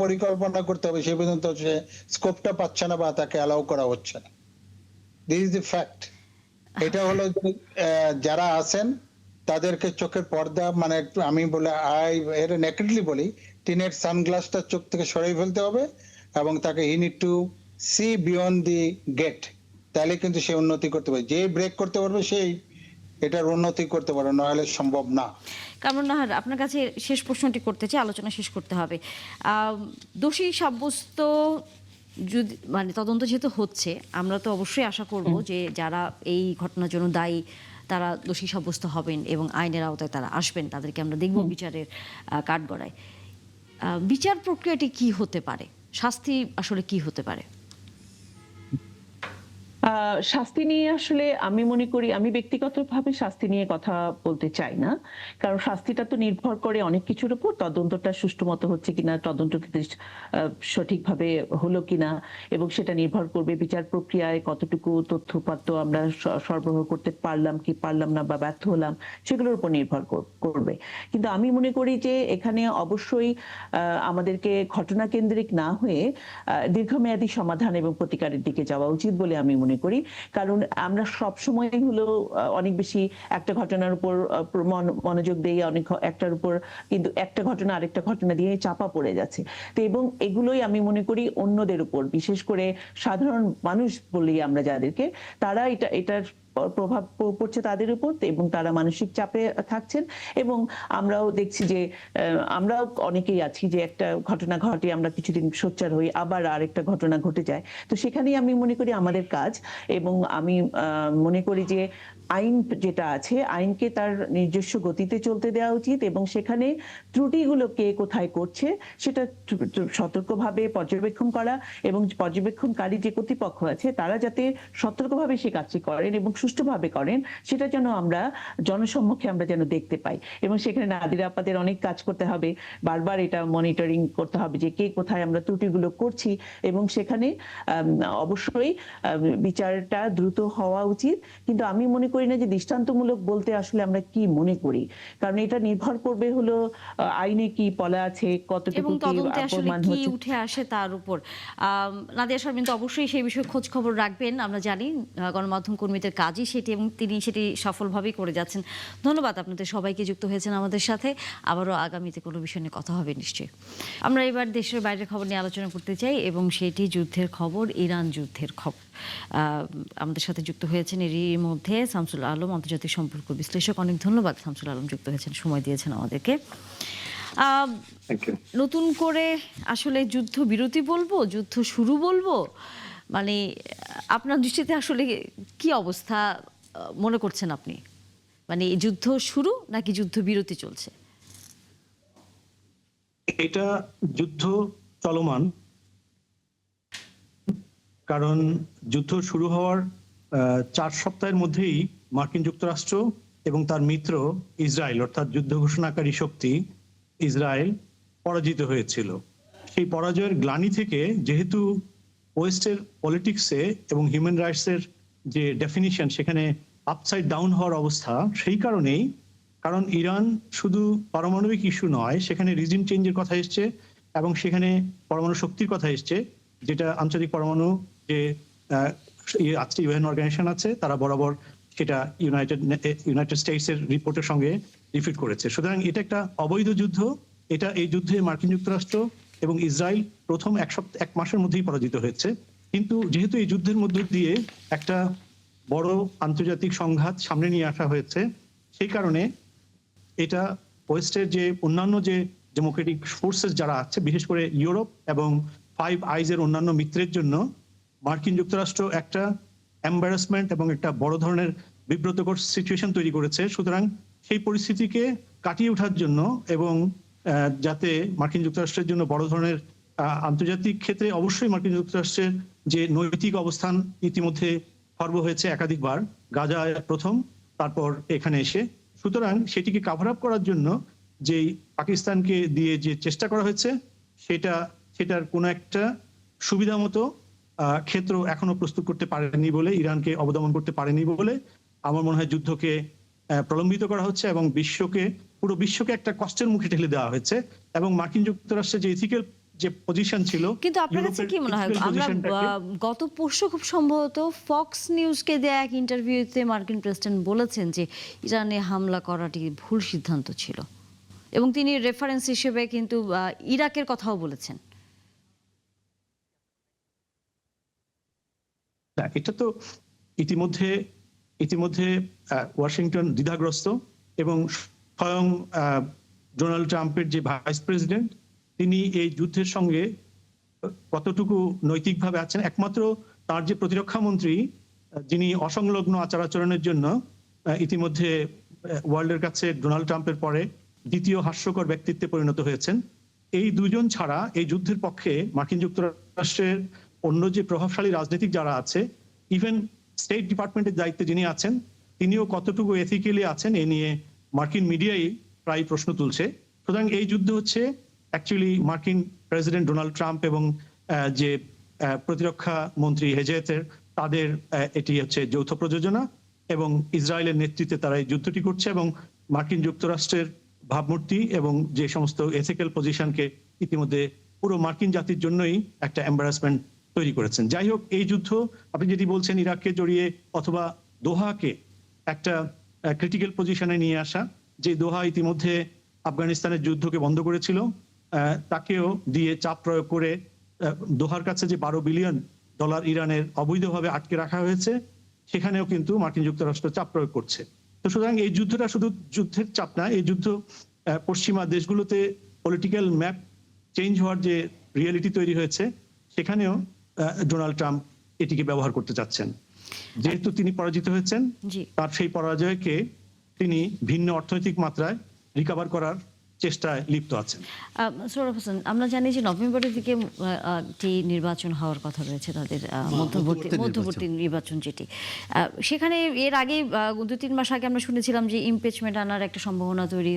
পরিকল্পনা করতে হবে সে পর্যন্ত সে স্কোপটা পাচ্ছে না বা তাকে অ্যালাউ করা হচ্ছে না। This is the fact. এটা হলো যে, যারা আছেন তাদেরকে চোখের পর্দা, মানে একটু আমি বলে এর নেকেডলি বলি, টিনের সানগ্লাসটা চোখ থেকে সরিয়ে ফেলতে হবে এবং তাকে he need to see beyond the gate. তাহলে কিন্তু সে উন্নতি করতে পারবে। যে ব্রেক করতে পারবে সেই এটার উন্নতি করতে পারবে, নাহলে সম্ভব না। কামরুন নাহার, আপনার কাছে শেষ প্রশ্নটি করতে চাই, আলোচনা শেষ করতে হবে। দোষী সাব্যস্ত যদি মানে তদন্ত যেহেতু হচ্ছে, আমরা তো অবশ্যই আশা করব যে যারা এই ঘটনার জন্য দায়ী তারা দোষী সাব্যস্ত হবেন এবং আইনের আওতায় তারা আসবেন, তাদেরকে আমরা দেখব বিচারের কাঠগড়ায়। বিচার প্রক্রিয়াটি কি হতে পারে, শাস্তি আসলে কি হতে পারে? শাস্তি নিয়ে আসলে আমি মনে করি, আমি ব্যক্তিগতভাবে শাস্তি নিয়ে কথা বলতে চাই না, কারণ শাস্তিটা তো নির্ভর করে অনেক কিছুর উপর। তদন্তটা সুষ্ঠু মতো হচ্ছে কিনা, তদন্ত সঠিকভাবে হলো কিনা, এবং সেটা নির্ভর করবে বিচার প্রক্রিয়ায় কতটুকু তথ্যপাত্র আমরা সরবরাহ করতে পারলাম কি পারলাম না বা ব্যর্থ হলাম, সেগুলোর উপর নির্ভর করবে। কিন্তু আমি মনে করি যে এখানে অবশ্যই আমাদেরকে ঘটনা কেন্দ্রিক না হয়ে দীর্ঘমেয়াদী সমাধান এবং প্রতিকারের দিকে যাওয়া উচিত বলে আমি মনে করি। কারণ আমরা সব সময় হলো অনেক বেশি একটা ঘটনার উপর মনোযোগ দিয়ে একটার উপর, কিন্তু একটা ঘটনা আরেকটা ঘটনা দিয়ে চাপা পড়ে যাচ্ছে। তো এবং এগুলোই আমি মনে করি অন্যদের উপর, বিশেষ করে সাধারণ মানুষ বলি আমরা যাদেরকে, তারা এটার প্রভাব পড়ছে তাদের উপর এবং তারা মানসিক চাপে থাকছেন। এবং আমরাও দেখছি যে আমরাও অনেকেই আছি যে একটা ঘটনা ঘটে, আমরা কিছুদিন সোচ্চার হই, আবার আরেকটা ঘটনা ঘটে যায়। তো সেখানেই আমি মনে করি আমাদের কাজ, এবং আমি মনে করি যে আইন যেটা আছে, আইনকে তার নিজস্ব গতিতে চলতে দেওয়া উচিত, এবং সেখানে ত্রুটিগুলো কে কোথায় করছে সেটা সতর্কভাবে পর্যবেক্ষণ করা, এবং পর্যবেক্ষণকারী যে কর্তৃপক্ষ আছে তারা যাতে সতর্কভাবে সে কাজটি করেন এবং সুষ্ঠুভাবে করেন, সেটা যেন আমরা জনসম্মুখে আমরা যেন দেখতে পাই। এবং সেখানে নাদিরা আপাদের অনেক কাজ করতে হবে, বারবার এটা মনিটরিং করতে হবে যে কে কোথায় আমরা ত্রুটিগুলো করছি, এবং সেখানে অবশ্যই বিচারটা দ্রুত হওয়া উচিত। কিন্তু আমি মনে করি না যে দৃষ্টান্তমূলক বলতে আসলে আমরা কি মনে করি, কারণ এটা নির্ভর করবে হলো আইনে কি বলা আছে, কতটুকু এবং তদন্তে আসলে অপমান কি হচ্ছে। উঠে আসে তার উপর। নাদিয়া শারমিন তো অবশ্যই সেই বিষয়ে খোঁজ খবর রাখবেন, আমরা জানি গণমাধ্যম কর্মীদের কাজই সেটি, এবং তিনি সেটি সফলভাবেই করে যাচ্ছেন। ধন্যবাদ আপনাদের সবাইকে, যুক্ত হয়েছেন আমাদের সাথে। আবারও আগামীতে কোনো বিষয় নিয়ে কথা হবে নিশ্চয়ই। আমরা এবার দেশের বাইরের খবর নিয়ে আলোচনা করতে চাই, এবং সেটি যুদ্ধের খবর, ইরান যুদ্ধের খবর। আমাদের সাথে যুক্ত হয়েছেন এরই মধ্যে শামসুল আলম, আন্তর্জাতিক সম্পর্ক বিশ্লেষক। অনেক ধন্যবাদ শামসুল আলম, যুক্ত হয়েছেন, সময় দিয়েছেন আমাদেরকে। নতুন করে আসলে যুদ্ধ বিরতি বলবো, যুদ্ধ শুরু বলবো, মানে আপনার দৃষ্টিতে আসলে কি অবস্থা মনে করছেন আপনি? মানে যুদ্ধ শুরু নাকি যুদ্ধ বিরতি চলছে? এটা যুদ্ধ চলমান, কারণ যুদ্ধ শুরু হওয়ার 4 সপ্তাহের মধ্যেই মার্কিন যুক্তরাষ্ট্র এবং তার মিত্র ইসরায়েল, অর্থাৎ যুদ্ধ ঘোষণাকারী শক্তি ইসরায়েল পরাজিত হয়েছিল। সেই পরাজয়ের গ্লানি থেকে, যেহেতু ওয়েস্টের পলিটিক্সে এবং হিউম্যান রাইটসের যে ডেফিনিশন সেখানে আপসাইড ডাউন হওয়ার অবস্থা, সেই কারণেই, কারণ ইরান শুধু পারমাণবিক ইস্যু নয়, সেখানে রিজিম চেঞ্জের কথা এসছে এবং সেখানে পরমাণু শক্তির কথা এসছে, যেটা আন্তর্জাতিক পরমাণু যে আজকে ইউএন অর্গানাইজেশন আছে, তারা বরাবর সেটা ইউনাইটেড স্টেটসের রিপোর্টের সঙ্গে রিফিট করেছে। সুতরাং এটা একটা অবৈধ যুদ্ধ। এই যুদ্ধে মার্কিন যুক্তরাষ্ট্র এবং ইসরায়েল প্রথম 1 মাসের মধ্যেই পরাজিত হয়েছে। কিন্তু যেহেতু এই যুদ্ধের মধ্য দিয়ে একটা বড় আন্তর্জাতিক সংঘাত সামনে নিয়ে আসা হয়েছে, সেই কারণে এটা ওয়েস্টের যে অন্যান্য যে ডেমোক্রেটিক ফোর্সেস যারা আছে, বিশেষ করে ইউরোপ এবং ফাইভ আইজ এর অন্যান্য মিত্রের জন্য মার্কিন যুক্তরাষ্ট্র একটা এম্বারাসমেন্ট এবং একটা বড় ধরনের বিব্রতকর সিচুয়েশন তৈরি করেছে। সুতরাং সেই পরিস্থিতিকে কাটিয়ে ওঠার জন্য এবং যাতে মার্কিন যুক্তরাষ্ট্রের জন্য বড় ধরনের আন্তর্জাতিক ক্ষেত্রে অবশ্যই মার্কিন যুক্তরাষ্ট্রের যে নৈতিক অবস্থান ইতিমধ্যে খর্ব হয়েছে একাধিকবার, গাজায় প্রথম, তারপর এখানে এসে, সুতরাং সেটিকে কাভার আপ করার জন্য যেই পাকিস্তানকে দিয়ে যে চেষ্টা করা হয়েছে, সেটার কোনো একটা সুবিধা মতো ক্ষেত্র এখনো প্রস্তুত করতে পারেনি বলে, ইরানকে অবদমন করতে পারেনি বলে আমার মনে হয় যুদ্ধকে প্রলম্বিত করা হচ্ছে এবং পুরো বিশ্বকে একটা কষ্টের মুখে ঠেলে দেওয়া হয়েছে। এবং মার্কিন যুক্তরাষ্ট্রের যে ইথিক্যাল যে পজিশন ছিল, কিন্তু আপনার কাছে ইউরোপের কি মনে হয়, ethical আমরা positionটাকে- গত পরশু খুব সম্ভবত ফক্স নিউজকে দেয়া এক ইন্টারভিউতে মার্কিন প্রেসিডেন্ট বলেছেন যে ইরানে হামলা করাটি ভুল সিদ্ধান্ত ছিল, এবং তিনি রেফারেন্স হিসেবে কিন্তু ইরাকের কথাও বলেছেন। এটা তো ইতিমধ্যে ওয়াশিংটন দ্বিধাগ্রস্ত, এবং স্বয়ং ডোনাল্ড ট্রাম্পের যে ভাইস প্রেসিডেন্ট, তিনি এই যুদ্ধের সঙ্গে কতটুকু নৈতিকভাবে আছেন। একমাত্র তার যে প্রতিরক্ষা মন্ত্রী, যিনি অসংলগ্ন আচার আচরণের জন্য ইতিমধ্যে ওয়ার্ল্ডের কাছে ডোনাল্ড ট্রাম্পের পরে দ্বিতীয় হাস্যকর ব্যক্তিত্বে পরিণত হয়েছেন। এই দুজন ছাড়া এই যুদ্ধের পক্ষে মার্কিন যুক্তরাষ্ট্রের অন্য যে প্রভাবশালী রাজনীতিক যারা আছে, ইভেন স্টেট ডিপার্টমেন্টের দায়িত্বে যিনি আছেন, তিনিও কতটুকু এথিক্যালি আছেন এ নিয়ে মার্কিন মিডিয়াই প্রায় প্রশ্ন তুলছে। সুতরাং এই যুদ্ধ হচ্ছে অ্যাকচুয়ালি মার্কিন প্রেসিডেন্ট ডোনাল্ড ট্রাম্প এবং যে প্রতিরক্ষা মন্ত্রী হেজেতের, তাদের এটি হচ্ছে যৌথ প্রযোজনা, এবং ইসরায়েলের নেতৃত্বে তারা এই যুদ্ধটি করছে, এবং মার্কিন যুক্তরাষ্ট্রের ভাবমূর্তি এবং যে সমস্ত এথিক্যাল পজিশনকে ইতিমধ্যে পুরো মার্কিন জাতির জন্যই একটা এম্বারাসমেন্ট তৈরি করেছেন। যাই হোক, এই যুদ্ধ আপনি যদি বলছেন ইরাককে জড়িয়ে অথবা দোহাকে একটা ক্রিটিক্যাল পজিশনে নিয়ে আসা, যে দোহা ইতিমধ্যে আফগানিস্তানের যুদ্ধকে বন্ধ করেছিল, তাকেও দিয়ে চাপ প্রয়োগ করে দোহার কাছে যে $12 বিলিয়ন ইরানের অবৈধভাবে আটকে রাখা হয়েছে, সেখানেও কিন্তু মার্কিন যুক্তরাষ্ট্র চাপ প্রয়োগ করছে। তো সুতরাং এই যুদ্ধটা শুধু যুদ্ধের চাপ না, এই যুদ্ধ পশ্চিমা দেশগুলোতে পলিটিক্যাল ম্যাপ চেঞ্জ হওয়ার যে রিয়েলিটি তৈরি হয়েছে, সেখানেও ডোনাল্ড ট্রাম্প এটিকে ব্যবহার করতে চাচ্ছেন। যেহেতু তিনি পরাজিত হয়েছেন, জি। তার সেই পরাজয়কে তিনি ভিন্ন অর্থনৈতিক মাত্রায় রিকভার করার চেষ্টায় লিপ্ত আছেন। সৌরভ হোসেন, আমরা জানি যে নভেম্বরের দিকে একটি নির্বাচন হওয়ার কথা রয়েছে, তাদের মধ্যবর্তী নির্বাচন যেটি, সেখানে এর আগে 2-3 মাস আগে আমরা শুনেছিলাম যে ইমপিচমেন্ট আনার একটা সম্ভাবনা তৈরি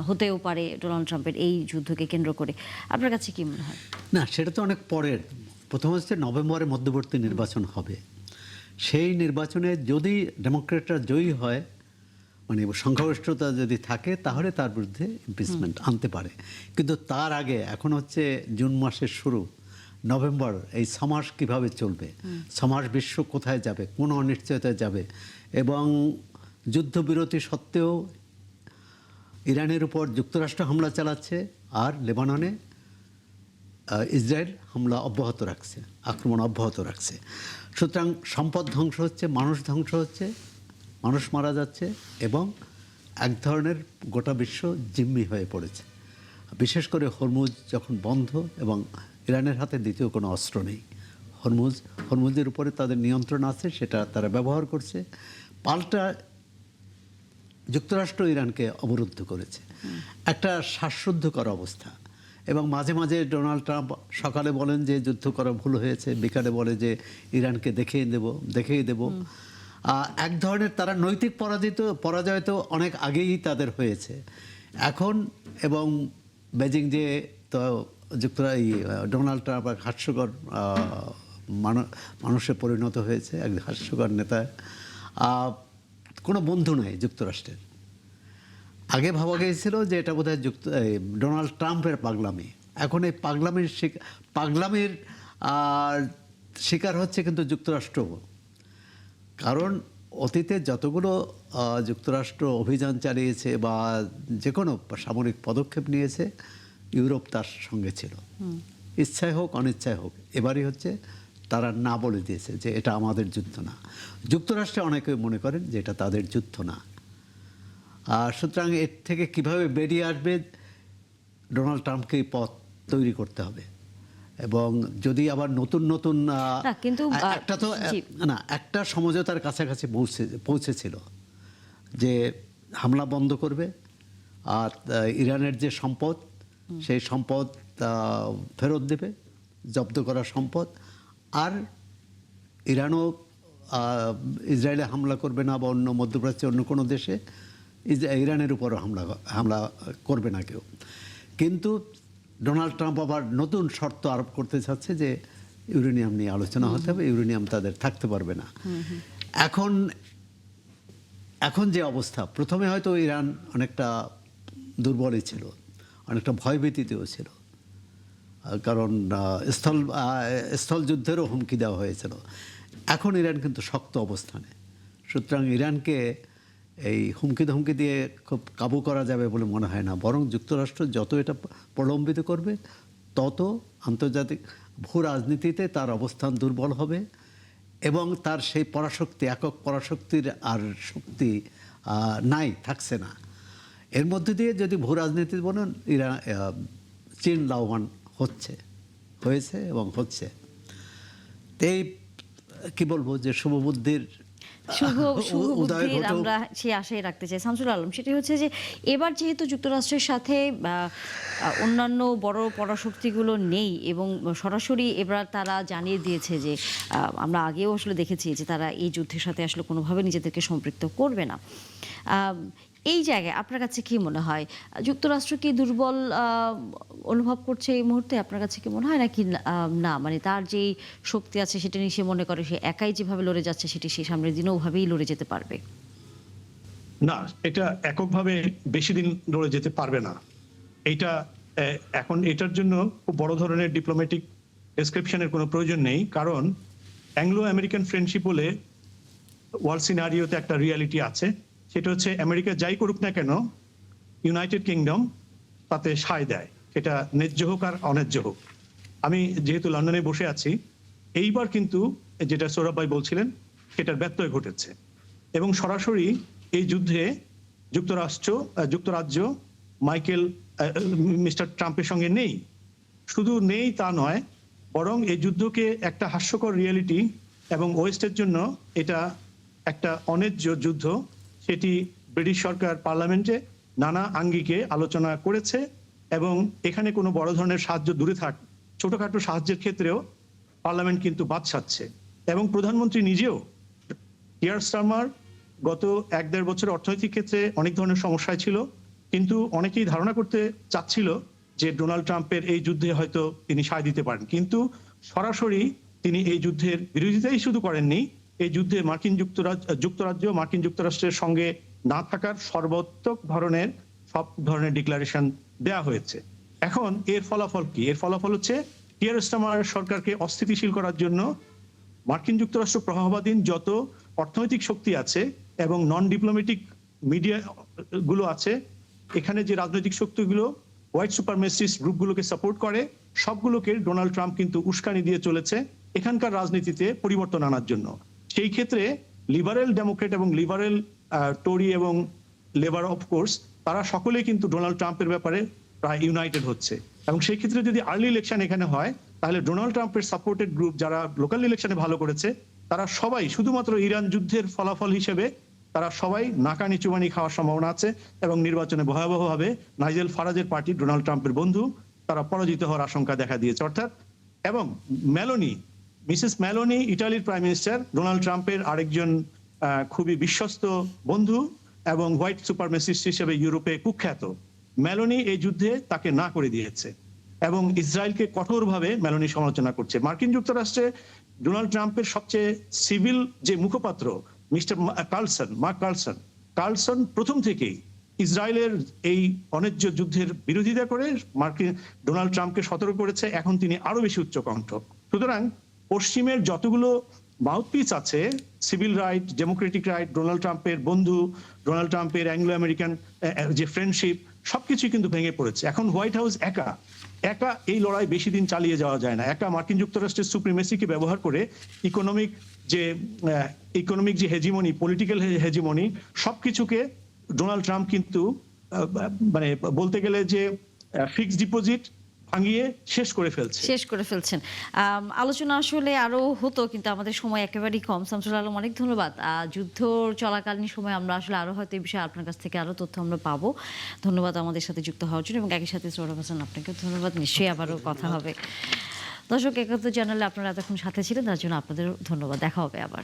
হতেও পারে ডোনাল্ড ট্রাম্পের এই যুদ্ধকে কেন্দ্র করে। আপনার কাছে কি মনে হয়? না, সেটা তো অনেক পরের। প্রথম হচ্ছে নভেম্বরে মধ্যবর্তী নির্বাচন হবে। সেই নির্বাচনে যদি ডেমোক্রেটরা জয়ী হয়, মানে সংখ্যাগরিষ্ঠতা যদি থাকে, তাহলে তার বিরুদ্ধে ইমপিচমেন্ট আনতে পারে। কিন্তু তার আগে এখন হচ্ছে জুন মাসের শুরু, নভেম্বর, এই 6 মাস কীভাবে চলবে, 6 মাস বিশ্ব কোথায় যাবে, কোন অনিশ্চয়তায় যাবে, এবং যুদ্ধবিরতি সত্ত্বেও ইরানের উপর যুক্তরাষ্ট্র হামলা চালাচ্ছে, আর লেবাননে ইসরায়েল হামলা অব্যাহত রাখছে, আক্রমণ অব্যাহত রাখছে। সুতরাং সম্পদ ধ্বংস হচ্ছে, মানুষ ধ্বংস হচ্ছে, মানুষ মারা যাচ্ছে, এবং এক ধরনের গোটা বিশ্ব জিম্মি হয়ে পড়েছে। বিশেষ করে হরমুজ যখন বন্ধ এবং ইরানের হাতে দ্বিতীয় কোনো অস্ত্র নেই, হরমুজের উপরে তাদের নিয়ন্ত্রণ আছে, সেটা তারা ব্যবহার করছে। পাল্টা যুক্তরাষ্ট্র ইরানকে অবরুদ্ধ করেছে, একটা শ্বাসরুদ্ধকর অবস্থা। এবং মাঝে মাঝে ডোনাল্ড ট্রাম্প সকালে বলেন যে যুদ্ধ করা ভুল হয়েছে, বিকালে বলে যে ইরানকে দেখিয়ে দেব। এক ধরনের তারা নৈতিক পরাজয় তো অনেক আগেই তাদের হয়েছে এখন। এবং বেজিং যে তো ডোনাল্ড ট্রাম্প এক হাস্যকর মানুষে পরিণত হয়েছে, এক হাস্যকর নেতা। কোনো বন্ধু নাই যুক্তরাষ্ট্রের। আগে ভাবা গিয়েছিল যে এটা বোধহয় ডোনাল্ড ট্রাম্পের পাগলামি, এখন এই পাগলামির শিকার হচ্ছে কিন্তু যুক্তরাষ্ট্র। কারণ অতীতে যতগুলো যুক্তরাষ্ট্র অভিযান চালিয়েছে বা যে কোনো সামরিক পদক্ষেপ নিয়েছে, ইউরোপ তার সঙ্গে ছিল, ইচ্ছায় হোক অনিচ্ছায় হোক। এবারই হচ্ছে তারা না বলে দিয়েছে যে এটা আমাদের যুদ্ধ না। যুক্তরাষ্ট্রে অনেকে মনে করেন যে এটা তাদের যুদ্ধ না। সুতরাং এর থেকে কিভাবে বেরিয়ে আসবে, ডোনাল্ড ট্রাম্পকে পথ তৈরি করতে হবে। এবং যদি আবার নতুন কিন্তু একটা তো না, একটা সমঝোতার কাছাকাছি পৌঁছেছিল যে হামলা বন্ধ করবে, আর ইরানের যে সম্পদ, সেই সম্পদ ফেরত দেবে, জব্দ করা সম্পদ, আর ইরানও ইসরায়েলে হামলা করবে না, বা অন্য মধ্যপ্রাচ্যে অন্য কোনো দেশে ইরানের উপরও হামলা করবে না কেউ। কিন্তু ডোনাল্ড ট্রাম্প আবার নতুন শর্ত আরোপ করতে চাচ্ছে যে ইউরেনিয়াম নিয়ে আলোচনা হতে হবে, ইউরেনিয়াম তাদের থাকতে পারবে না। এখন এখন যে অবস্থা, প্রথমে হয়তো ইরান অনেকটা দুর্বলই ছিল, অনেকটা ভয়ভীতিতেও ছিল, কারণ স্থল যুদ্ধেরও হুমকি দেওয়া হয়েছিল। এখন ইরান কিন্তু শক্ত অবস্থানে, সুতরাং ইরানকে এই হুমকি ধমকি দিয়ে খুব কাবু করা যাবে বলে মনে হয় না। বরং যুক্তরাষ্ট্র যত এটা প্রলম্বিত করবে, তত আন্তর্জাতিক ভূ রাজনীতিতে তার অবস্থান দুর্বল হবে এবং তার সেই পরাশক্তি, একক পরাশক্তির আর শক্তি নাই, থাকছে না। এর মধ্যে দিয়ে যদি ভূ রাজনীতি বলুন, চীন লাভবান হয়েছে এবং হচ্ছে। এই কি বলবো, যে শুভবুদ্ধির শুভ উদয় বুদ্ধির ঘটুক। আমরা সেই আশাই রাখতে চাই। শামসুল আলম, সেটি হচ্ছে যে এবার যেহেতু যুক্তরাষ্ট্রের সাথে অন্যান্য বড় পরাশক্তিগুলো নেই এবং সরাসরি এবার তারা জানিয়ে দিয়েছে যে আমরা আগেও আসলে দেখেছি যে তারা এই যুদ্ধের সাথে আসলে কোনোভাবে নিজেদেরকে সম্পৃক্ত করবে না। এই জায়গায় আপনার কাছে কি মনে হয়, যুক্তরাষ্ট্র কি দুর্বল অনুভব করছে এই মুহূর্তে? আপনার কাছে কি মনে হয় নাকি না, মানে তার যেই শক্তি আছে সেটা নিয়ে সে মনে করে সে একাই যেভাবে লড়ে যাচ্ছে সেটি সে সামনের দিনে ওভাবেই লড়ে যেতে পারবে? না, এটা এককভাবে বেশি দিন লড়ে যেতে পারবে না। এইটা এখন এটার জন্য খুব বড় ধরনের ডিপ্লোম্যাটিক ডেসক্রিপশনের কোনো প্রয়োজন নেই, কারণ অ্যাংলো আমেরিকান ফ্রেন্ডশিপ বলে ওয়ার্ল্ড সিনারিওতে একটা রিয়ালিটি আছে। সেটা হচ্ছে আমেরিকা যাই করুক না কেন, ইউনাইটেড কিংডম তাতে সায় দেয়, সেটা ন্যায্য হোক আর অন্যায্য হোক। আমি যেহেতু লন্ডনে বসে আছি, এইবার কিন্তু যেটা সৌরভ ভাই বলছিলেন সেটার ব্যত্যয় ঘটেছে এবং সরাসরি এই যুদ্ধে যুক্তরাজ্য মিস্টার ট্রাম্পের সঙ্গে নেই। শুধু নেই তা নয়, বরং এই যুদ্ধকে একটা হাস্যকর রিয়েলিটি এবং ওয়েস্টের জন্য এটা একটা অন্যায্য যুদ্ধ, সেটি ব্রিটিশ সরকার পার্লামেন্টে নানা আঙ্গিকে আলোচনা করেছে এবং এখানে কোনো বড় ধরনের সাহায্য দূরে থাক, ছোটখাটো সাহায্যের ক্ষেত্রেও পার্লামেন্ট কিন্তু বাদ সাধছে। এবং প্রধানমন্ত্রী নিজেও, কিয়ার স্টারমার গত 1-1.5 বছর অর্থনৈতিক ক্ষেত্রে অনেক ধরনের সমস্যায় ছিল, কিন্তু অনেকেই ধারণা করতে চাচ্ছিল যে ডোনাল্ড ট্রাম্পের এই যুদ্ধে হয়তো তিনি সায় দিতে পারেন, কিন্তু সরাসরি তিনি এই যুদ্ধের বিরোধিতাই শুধু করেননি, এই যুদ্ধে যুক্তরাজ্য মার্কিন যুক্তরাষ্ট্রের সঙ্গে না থাকার সর্বাত্মক সব ধরনের ডিক্লারেশন দেয়া হয়েছে। এখন এর ফলাফল কি? এর ফলাফল হচ্ছে কিয়ার স্টারমার সরকারকে অস্থিতিশীল করার জন্য মার্কিন যুক্তরাষ্ট্র প্রভাবাধীন যত অর্থনৈতিক শক্তি আছে এবং নন ডিপ্লোম্যাটিক মিডিয়া গুলো আছে, এখানে যে রাজনৈতিক শক্তিগুলো হোয়াইট সুপারমেসিস্ট গ্রুপগুলোকে সাপোর্ট করে, সবগুলোকে ডোনাল্ড ট্রাম্প কিন্তু উস্কানি দিয়ে চলেছে এখানকার রাজনীতিতে পরিবর্তন আনার জন্য। সেই ক্ষেত্রে লিবারেল ডেমোক্রেট এবং লিবারেল টোরি এবং লেবার অফকোর্স তারা সকলেই কিন্তু ডোনাল্ড ট্রাম্পের ব্যাপারে প্রায় ইউনাইটেড হচ্ছে। এবং সেই ক্ষেত্রে যদি আর্লি ইলেকশন এখানে হয়, তাহলে ডোনাল্ড ট্রাম্পের সাপোর্টেড গ্রুপ যারা লোকাল ইলেকশনে ভালো করেছে, তারা সবাই শুধুমাত্র ইরান যুদ্ধের ফলাফল হিসেবে তারা সবাই নাকানি চুবানি খাওয়ার সম্ভাবনা আছে এবং নির্বাচনে ভয়াবহভাবে নাইজেল ফারাজের পার্টি, ডোনাল্ড ট্রাম্পের বন্ধু, তারা পরাজিত হওয়ার আশঙ্কা দেখা দিয়েছে। অর্থাৎ এবং মিসেস মেলোনি, ইটালির প্রাইম মিনিস্টার, ডোনাল্ড ট্রাম্পের আরেকজন খুবই বিশ্বস্ত বন্ধু এবং হোয়াইট সুপারমেসিস্ট হিসেবে ইউরোপে কুখ্যাত, মেলোনি এই যুদ্ধে তাকে না করে দিয়েছে এবং ইসরায়েলকে কঠোরভাবে মেলোনি সমালোচনা করছে। মার্কিন যুক্তরাষ্ট্রে ডোনাল্ড ট্রাম্পের সবচেয়ে সিভিল যে মুখপাত্র মিস্টার মার্ক কার্লসন প্রথম থেকেই ইসরায়েলের এই অন্যায্য যুদ্ধের বিরোধিতা করে ডোনাল্ড ট্রাম্পকে সতর্ক করেছে। এখন তিনি আরো বেশি উচ্চকণ্ঠ। সুতরাং পশ্চিমের যতগুলো মাউথপিস আছে, civil right, Democratic right, Donald ট্রাম্পের বন্ধু, ডোনাল্ড ট্রাম্পের অ্যাংলো আমেরিকান যে ফ্রেন্ডশিপ, সবকিছুই কিন্তু ভেঙে পড়েছে। এখন হোয়াইট হাউস একা এই লড়াই বেশি দিন চালিয়ে যাওয়া যায় না। একা মার্কিন যুক্তরাষ্ট্রের সুপ্রিমেসিকে ব্যবহার করে ইকোনমিক যে হেজিমনি, পলিটিক্যাল হেজিমনি, সবকিছুকে ডোনাল্ড ট্রাম্প কিন্তু মানে বলতে গেলে যে ফিক্সড ডিপোজিট ভাঙিয়ে শেষ করে ফেলছেন। আলোচনা আসলে আরো হতো, কিন্তু আমাদের সময় একেবারেই কম। শামসুল আলম, অনেক ধন্যবাদ। যুদ্ধ চলাকালীন সময় আমরা আসলে আরো হয়তো এই বিষয়ে আপনার কাছ থেকে আরো তথ্য আমরা পাবো। ধন্যবাদ আমাদের সাথে যুক্ত হওয়ার জন্য এবং একই সাথে সৌরভ হাসান, আপনাকে ধন্যবাদ। নিশ্চয়ই আবারও কথা হবে। দর্শক, ৭১ চ্যানেলে আপনারা এতক্ষণ সাথে ছিলেন, তার জন্য আপনাদের ধন্যবাদ। দেখা হবে আবার।